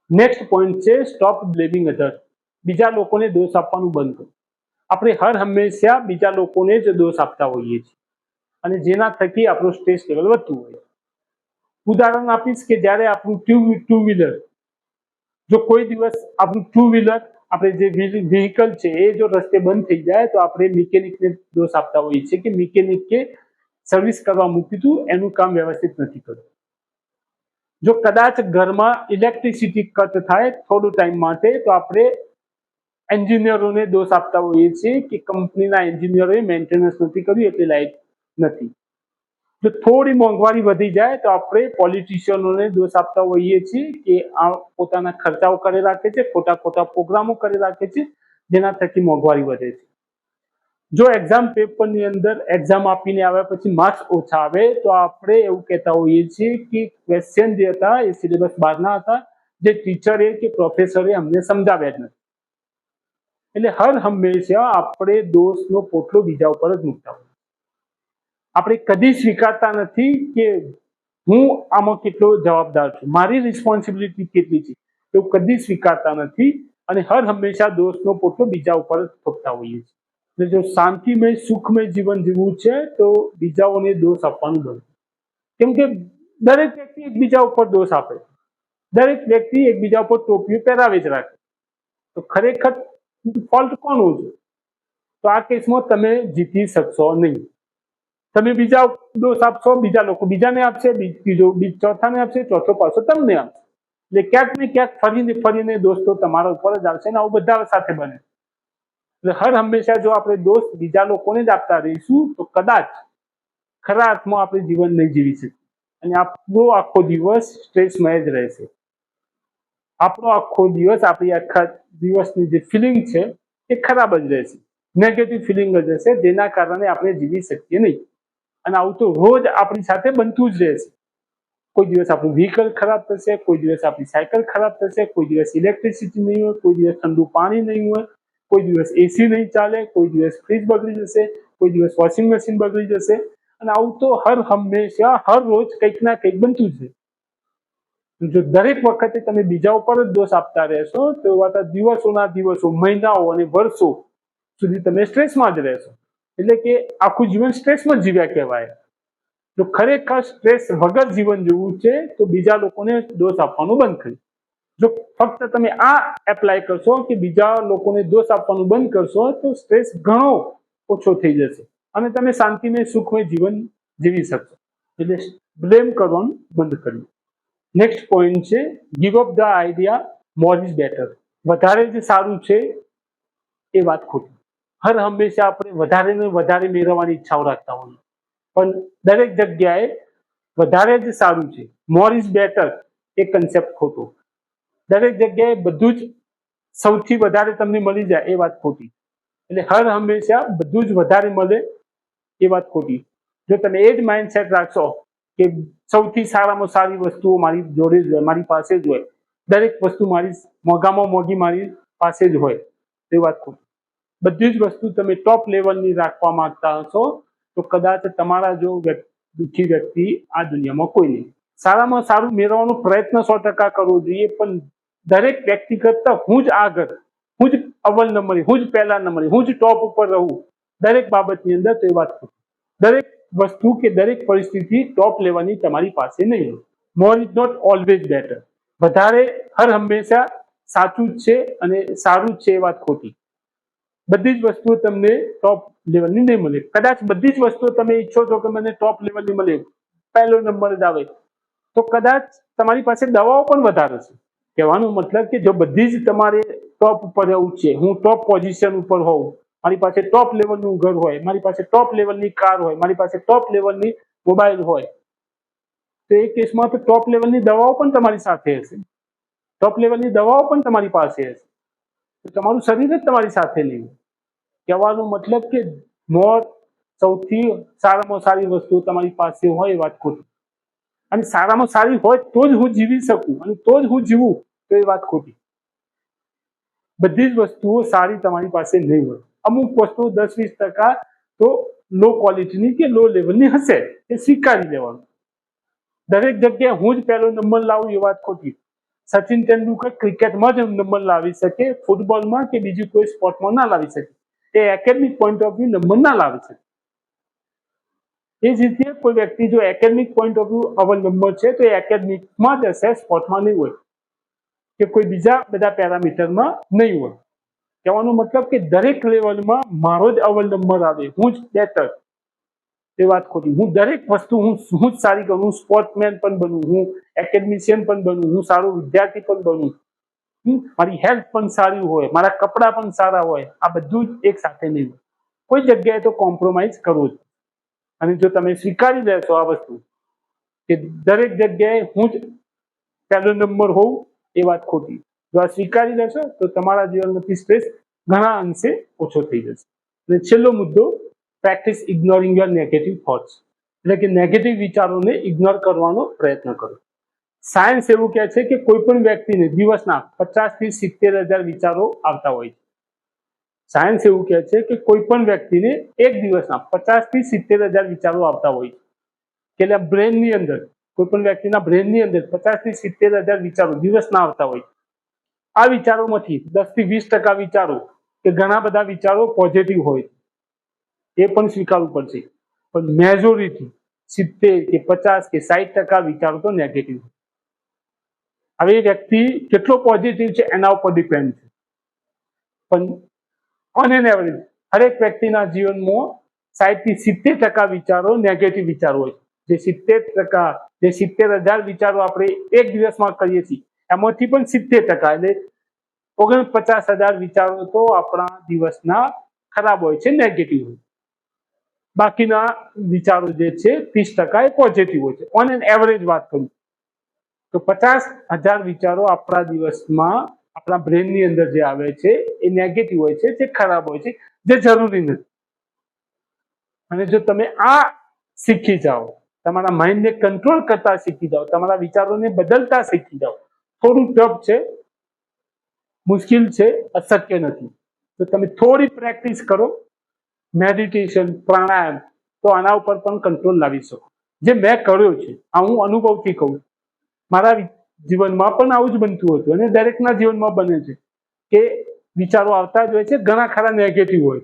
નેક્સ્ટ પોઈન્ટ છે સ્ટોપ બ્લેમિંગ અધર્સ. બીજા લોકોને દોષ આપવાનું બંધ કરો. આપણે હર હંમેશા બીજા લોકોને જ દોષ આપતા હોઈએ છીએ, અને જેના થકી આપણું સ્ટ્રેસ લેવલ વધતું હોય. ઉદાહરણ આપીશ કે જ્યારે આપણું ટુ વ્હીલર, જો કોઈ દિવસ આપણું ટુ વ્હીલર, આપણે જે વ્હીકલ છે એ જો રસ્તે બંધ થઈ જાય તો આપણે મિકેનિકને દોષ આપતા હોઈએ છીએ કે મિકેનિકે સર્વિસ કરવા મૂક્યું હતું, એનું કામ વ્યવસ્થિત નથી કર્યું. જો કદાચ ઘરમાં ઇલેક્ટ્રિસિટી કટ થાય થોડો ટાઈમ માટે, તો આપણે એન્જિનિયરોને દોષ આપતા હોઈએ છીએ કે કંપનીના એન્જિનિયરોએ મેન્ટેનન્સ નથી કર્યું એટલે લાઇટ નથી. જો થોડી મોંઘવારી વધી જાય તો આપણે પોલિટિશિયનોને દોષ આપતા હોઈએ છીએ કે આ પોતાના ખર્ચાઓ કરી રાખે છે, ખોટા પ્રોગ્રામો કરી રાખે છે, જેના થકી મોંઘવારી વધે છે. જો એક્ઝામ પેપરની અંદર એક્ઝામ આપીને આવ્યા પછી માર્ક્સ ઓછા આવે તો આપણે એવું કહેતા હોઈએ છીએ કે ક્વેશ્ચન જે હતા એ સિલેબસ બહારના હતા, જે ટીચરે કે પ્રોફેસરે અમને સમજાવ્યા જ નથી. એટલે હર હંમેશા આપણે દોષનો પોટલો બીજા ઉપર જ મૂકતા હોઈએ. આપણે કદી સ્વીકારતા નથી કે હું આમાં કેટલો જવાબદાર છું, મારી રિસ્પોન્સિબિલિટી કેટલી છે, એવું કદી સ્વીકારતા નથી. અને હર હંમેશા દોષનો પોટલો બીજા ઉપર જ થોપતા હોઈએ છીએ. જો શાંતિમય, સુખમય જીવન જીવવું છે તો બીજાઓને દોષ આપવાનું બંધ. કેમ કે દરેક વ્યક્તિ એકબીજા ઉપર દોષ આપે, દરેક વ્યક્તિ એકબીજા ઉપર ટોપીઓ પહેરાવે જ રાખે. તો ખરેખર ફોલ્ટ કોનો છે? તો આ કેસમાં તમે જીતી શકશો નહીં. તમે બીજા દોષ આપશો, બીજા લોકો બીજાને આપશે, ત્રીજો ચોથાને આપશે, ચોથો પાછો તમને આપશે. એટલે ક્યાંક ને ક્યાંક ફરીને દોષ તો તમારા ઉપર જ આવશે, ને આવું બધા સાથે બને. એટલે હર હંમેશા જો આપણે દોષ બીજા લોકોને જ આપતા રહીશું તો કદાચ ખરા અર્થમાં આપણે જીવન નહીં જીવી શકીએ, અને આપણો આખો દિવસ સ્ટ્રેસમય જ રહેશે. આપણો આખો દિવસ, આપણી આખા દિવસની જે ફિલિંગ છે એ ખરાબ જ રહેશે, નેગેટિવ ફિલિંગ જ રહેશે, જેના કારણે આપણે જીવી શકીએ નહીં. અને આવું તો રોજ આપણી સાથે બનતું જ રહેશે. કોઈ દિવસ આપણું વ્હીકલ ખરાબ થશે, કોઈ દિવસ આપણી સાયકલ ખરાબ થશે, કોઈ દિવસ ઇલેક્ટ્રિસિટી નહીં હોય, કોઈ દિવસ ઠંડુ પાણી નહીં હોય, કોઈ દિવસ એસી નહીં ચાલે, કોઈ દિવસ ફ્રીજ બગડી જશે, કોઈ દિવસ વોશિંગ મશીન બગડી જશે. અને આવું તો હર હંમેશા, હર રોજ કંઈક ના કંઈક બનતું છે. જો દરેક વખતે તમે બીજા ઉપર જ દોષ આપતા રહેશો તો દિવસોના દિવસો, મહિનાઓ અને વર્ષો સુધી તમે સ્ટ્રેસમાં જ રહેશો. એટલે કે આખું જીવન સ્ટ્રેસમાં જીવ્યા કહેવાય. જો ખરેખર સ્ટ્રેસ વગર જીવન જીવવું છે તો બીજા લોકોને દોષ આપવાનું બંધ કરી. જો ફક્ત તમે આ એપ્લાય કરશો કે બીજા લોકોને દોષ આપવાનું બંધ કરશો તો સ્ટ્રેસ ઘણો ઓછો થઈ જશે, અને તમે શાંતિમય, સુખમય જીવન જીવી શકશો. એટલે બ્લેમ કરવાનું બંધ કર્યું. નેક્સ્ટ પોઈન્ટ છે give up the idea more is better. વધારે જે સારું છે એ વાત ખોટી. હર હંમેશા આપણે વધારે ને વધારે મેળવવાની ઈચ્છાઓ રાખતા હોઈએ, પણ દરેક જગ્યાએ વધારે જ સારું છે, મોર ઇઝ બેટર, એ કન્સેપ્ટ ખોટો. દરેક જગ્યાએ બધું જ સૌથી વધારે તમને મળી જાય એ વાત ખોટી. એટલે હર હંમેશા બધું જ વધારે મળે એ વાત ખોટી. જો તમે એ જ માઇન્ડસેટ રાખશો કે સૌથી સારામાં સારી વસ્તુઓ મારી જોડે જ હોય, મારી પાસે જ હોય, દરેક વસ્તુ મારી મોંઘામાં મોંઘી મારી પાસે જ હોય, એ વાત ખોટી. બધી જ વસ્તુ તમે ટોપ લેવલની રાખવા માંગતા હશો તો કદાચ તમારા જો દુઃખી વ્યક્તિ આ દુનિયામાં કોઈ નહીં. સારામાં સારું મેળવવાનો પ્રયત્ન 100% કરવો જોઈએ, પણ દરેક વ્યક્તિ કરતા હું જ આગળ, હું જ અવ્વલ નંબરે, હું જ પહેલા નંબરે, હું જ ટોપ ઉપર રહું દરેક બાબતની અંદર, તો એ વાત ખોટી. દરેક વસ્તુ કે દરેક પરિસ્થિતિ ટોપ લેવલની તમારી પાસે નહીં. મોર ઇઝ નોટ ઓલવેઝ બેટર. વધારે હર હંમેશા સાચું જ છે અને સારું જ છે, એ વાત ખોટી. બધી જ વસ્તુઓ તમને ટોપ લેવલની નહીં મળે. કદાચ બધી જ વસ્તુઓ તમે ઈચ્છો છો કે મને ટોપ લેવલની મળે, પહેલો નંબર જ આવે, તો કદાચ તમારી પાસે દવાઓ પણ વધારે છે. કહેવાનો મતલબ કે જો બધી જ તમારે ટોપ ઉપર રહેવું છે, હું ટોપ પોઝિશન ઉપર હોઉં, મારી પાસે ટોપ લેવલનું ઘર હોય, મારી પાસે ટોપ લેવલની કાર હોય, મારી પાસે ટોપ લેવલની મોબાઈલ હોય, તો એ કેસમાં તો ટોપ લેવલની દવાઓ પણ તમારી સાથે હશે, ટોપ લેવલની દવાઓ પણ તમારી પાસે હશે, તો તમારું શરીર જ તમારી સાથે નહીં. કહેવાનો મતલબ કે મોર સૌથી સારામાં સારી વસ્તુ તમારી પાસે હોય, એ વાત ખોટી. અને સારામાં સારી હોય તો જ હું જીવી શકું અને તો જ હું જીવું, તો એ વાત ખોટી. બધી જ વસ્તુઓ સારી તમારી પાસે નહીં હોય. અમુક વસ્તુઓ 10-20% તો લો ક્વોલિટીની કે લો લેવલની હશે, એ સ્વીકારી લેવાનું. દરેક જગ્યાએ હું જ પહેલો નંબર લાવું, એ વાત ખોટી. સચિન તેંડુલકર ક્રિકેટમાં જ નંબર લાવી શકે, ફૂટબોલમાં કે બીજી કોઈ સ્પોર્ટમાં ના લાવી શકે. એ academic point of view number ના લાવી શકે. એ જ રીતે કોઈ વ્યક્તિ જો એકેડમિક પોઈન્ટ ઓફ વ્યૂ અવ્વલ નંબર છે તો એ એકેડમિકમાં જ હશે, સ્પોર્ટમાં નહીં હોય કે કોઈ બીજા બધા પેરામીટરમાં નહીં હોય. કહેવાનો મતલબ કે દરેક લેવલમાં મારો જ અવ્વલ નંબર આવે, હું જ બેટર, એ વાત ખોટી. હું દરેક વસ્તુ હું જ સારી કરું, હું સ્પોર્ટ્સમેન પણ બનું, હું એકેડમિશિયન પણ બનું, હું સારો વિદ્યાર્થી પણ બનું, મારી હેલ્થ પણ સારી હોય, મારા કપડાં પણ સારા હોય, આ બધું જ એક સાથે નહીં હોય. કોઈ જગ્યાએ તો કોમ્પ્રોમાઇઝ કરવો જ. અને જો તમે સ્વીકારી લેશો આ વસ્તુ કે દરેક જગ્યાએ હું જ પહેલો નંબર હોઉં, એ વાત ખોટી. જો આ સ્વીકારી લેશો તો તમારા જીવનમાંથી સ્ટ્રેસ ઘણા અંશે ઓછો થઈ જશે. અને છેલ્લો મુદ્દો, practice ignoring your negative thoughts. એટલે કે નેગેટિવ વિચારોને ઇગ્નોર કરવાનો પ્રયત્ન કરો. સાયન્સ એવું કહે છે કે કોઈ પણ વ્યક્તિને દિવસના 50,000 થી 70,000 વિચારો આવતા હોય છે. સાયન્સ એવું કહે છે કે કોઈ પણ વ્યક્તિને એક દિવસના 50,000 થી 70,000 વિચારો આવતા હોય છે. એટલે બ્રેનની અંદર, કોઈ પણ વ્યક્તિના બ્રેનની અંદર 50,000 થી 70,000 વિચારો દિવસના આવતા હોય છે. આ વિચારોમાંથી 10 થી 20% વિચારો કે ઘણા બધા વિચારો પોઝિટિવ હોય, એ પણ સ્વીકારવું પડશે. પણ મેજોરિટી 70 કે 50 કે 60% વિચારો તો નેગેટિવ. હવે એ વ્યક્તિ કેટલો પોઝિટિવ છે એના ઉપર ડિપેન્ડ છે. પણ ઓન એન એવરેજ હરેક વ્યક્તિના જીવનમાં 60 થી 70% વિચારો નેગેટિવ વિચારો હોય. જે 70%, જે 70,000 વિચારો આપણે એક દિવસમાં કરીએ છીએ, એમાંથી પણ 70%, એટલે 49,000 વિચારો તો આપણા દિવસના ખરાબ હોય છે, નેગેટિવ હોય. બાકીના વિચારો જે છે 30% એ પોઝિટિવ હોય છે. ઓન એન એવરેજ વાત કરું તો 50,000 વિચારો આપણા દિવસમાં આપણા બ્રેનની અંદર જે આવે છે એ નેગેટિવ હોય છે, જે ખરાબ હોય છે, જે જરૂરી નથી. અને જો તમે આ શીખી જાઓ, તમારા માઇન્ડને કંટ્રોલ કરતા શીખી જાઓ, તમારા વિચારોને બદલતા શીખી જાઓ, થોડું ટફ છે, મુશ્કેલ છે, અશક્ય નથી, તો તમે થોડી પ્રેક્ટિસ કરો, મેડિટેશન, પ્રાણાયામ, તો આના ઉપર પણ કંટ્રોલ લાવી શકો. જે મેં કર્યો છે, આ હું અનુભવથી કહું. મારા જીવનમાં પણ આવું જ બનતું હતું અને દરેકના જીવનમાં બને છે કે વિચારો આવતા જ હોય છે, ઘણા ખરા નેગેટિવ હોય.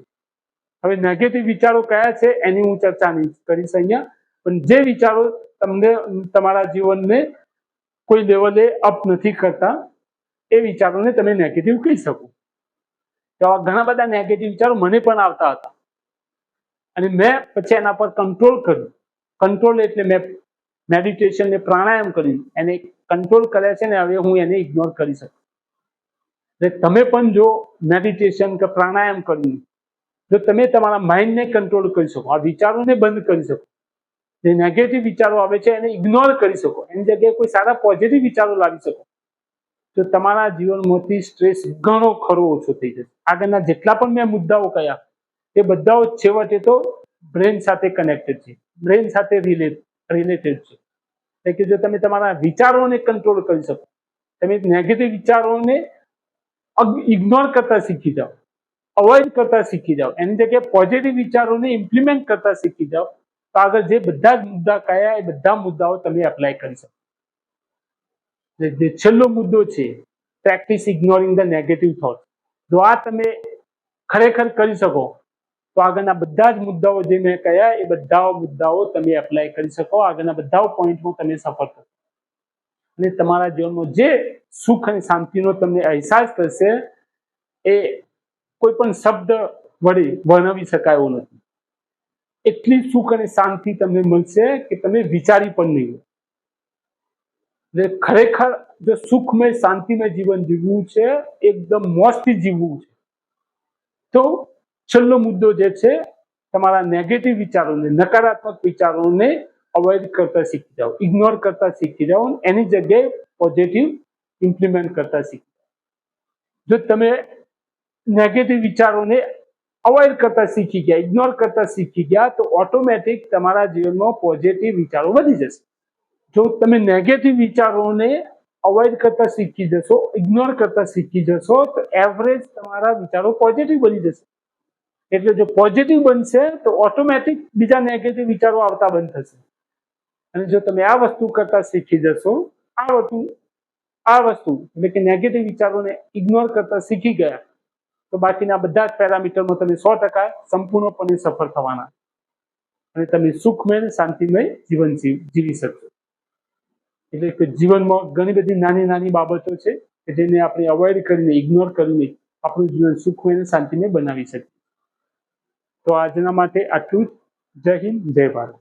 હવે નેગેટિવ વિચારો કયા છે એની હું ચર્ચા નહીં કરીશ અહીંયા, પણ જે વિચારો તમને તમારા જીવનને કોઈ લેવલે અપ નથી કરતા, એ વિચારોને તમે નેગેટિવ કહી શકો. તો ઘણા બધા નેગેટિવ વિચારો મને પણ આવતા હતા અને મેં પછી એના પર કંટ્રોલ કર્યું. કંટ્રોલ એટલે મેં મેડિટેશન ને પ્રાણાયામ કર્યું, એને કંટ્રોલ કર્યા છે ને હવે હું એને ઇગ્નોર કરી શકું. એટલે તમે પણ જો મેડિટેશન કે પ્રાણાયામ કર્યું, જો તમે તમારા માઇન્ડને કંટ્રોલ કરી શકો, આ વિચારોને બંધ કરી શકો, જે નેગેટિવ વિચારો આવે છે એને ઇગ્નોર કરી શકો, એની જગ્યાએ કોઈ સારા પોઝિટિવ વિચારો લાવી શકો, તો તમારા જીવનમાંથી સ્ટ્રેસ ઘણો ખરો ઓછો થઈ જશે. આગળના જેટલા પણ મેં મુદ્દાઓ કહ્યા એ બધાઓ છેવટે તો બ્રેન સાથે કનેક્ટેડ છે, બ્રેન સાથે રિલેટેડ છે. એટલે કે જો તમે તમારા વિચારોને કંટ્રોલ કરી શકો, તમે નેગેટિવ વિચારોને ઇગ્નોર કરતા શીખી જાઓ, અવોઇડ કરતા શીખી જાઓ, એની જગ્યાએ પોઝિટિવ વિચારોને ઇમ્પ્લિમેન્ટ કરતા શીખી જાઓ, તો આગળ જે બધા જ મુદ્દા કયા એ બધા મુદ્દાઓ તમે એપ્લાય કરી શકો. જે છેલ્લો મુદ્દો છે, practice ignoring the negative thought, જો આ તમે ખરેખર કરી શકો તો આગળના બધા જ મુદ્દાઓ જે મેં કહ્યા એ બધા મુદ્દાઓ તમે એપ્લાય કરી શકો, આગળના બધા પોઈન્ટમાં તમે સફળ થશો અને તમારા જીવનમાં જે સુખ અને શાંતિનો તમને અહેસાસ થશે એ કોઈ પણ શબ્દ વડે વર્ણવી શકાય એવું નથી. એટલી સુખ અને શાંતિ તમને મળશે કે તમે વિચારી પણ નહીં. એટલે ખરેખર જો સુખમય શાંતિમય જીવન જીવવું છે, એકદમ મોજથી જીવવું છે, તો છેલ્લો મુદ્દો જે છે, તમારા નેગેટિવ વિચારોને, નકારાત્મક વિચારોને અવોઇડ કરતા શીખી જાઓ, ઇગ્નોર કરતા શીખી જાઓ, એની જગ્યાએ પોઝિટિવ ઇમ્પ્લિમેન્ટ કરતા શીખી જાઓ. જો તમે નેગેટિવ વિચારોને અવોઇડ કરતા શીખી ગયા, ઇગ્નોર કરતા શીખી ગયા, તો ઓટોમેટિક તમારા જીવનમાં પોઝિટિવ વિચારો વધી જશે. જો તમે નેગેટિવ વિચારોને અવોઇડ કરતા શીખી જશો, ઇગ્નોર કરતા શીખી જશો, તો એવરેજ તમારા વિચારો પોઝિટિવ બની જશે. એટલે જો પોઝિટિવ બનશે તો ઓટોમેટિક બીજા નેગેટિવ વિચારો આવતા બંધ થશે. અને જો તમે આ વસ્તુ કરતા શીખી જશો, આ વસ્તુ એટલે કે નેગેટિવ વિચારોને ઇગ્નોર કરતા શીખી ગયા, તો બાકીના બધા જ પેરામીટરમાં તમે 100% સંપૂર્ણપણે સફળ થવાના અને તમે સુખમય અને શાંતિમય જીવન જીવી શકશો. એટલે કે જીવનમાં ઘણી બધી નાની નાની બાબતો છે કે જેને આપણે અવોઇડ કરીને, ઇગ્નોર કરીને આપણું જીવન સુખમય અને શાંતિમય બનાવી શકીએ. તો આજના માટે આટલું જ. જય હિન્દ, જય ભારત.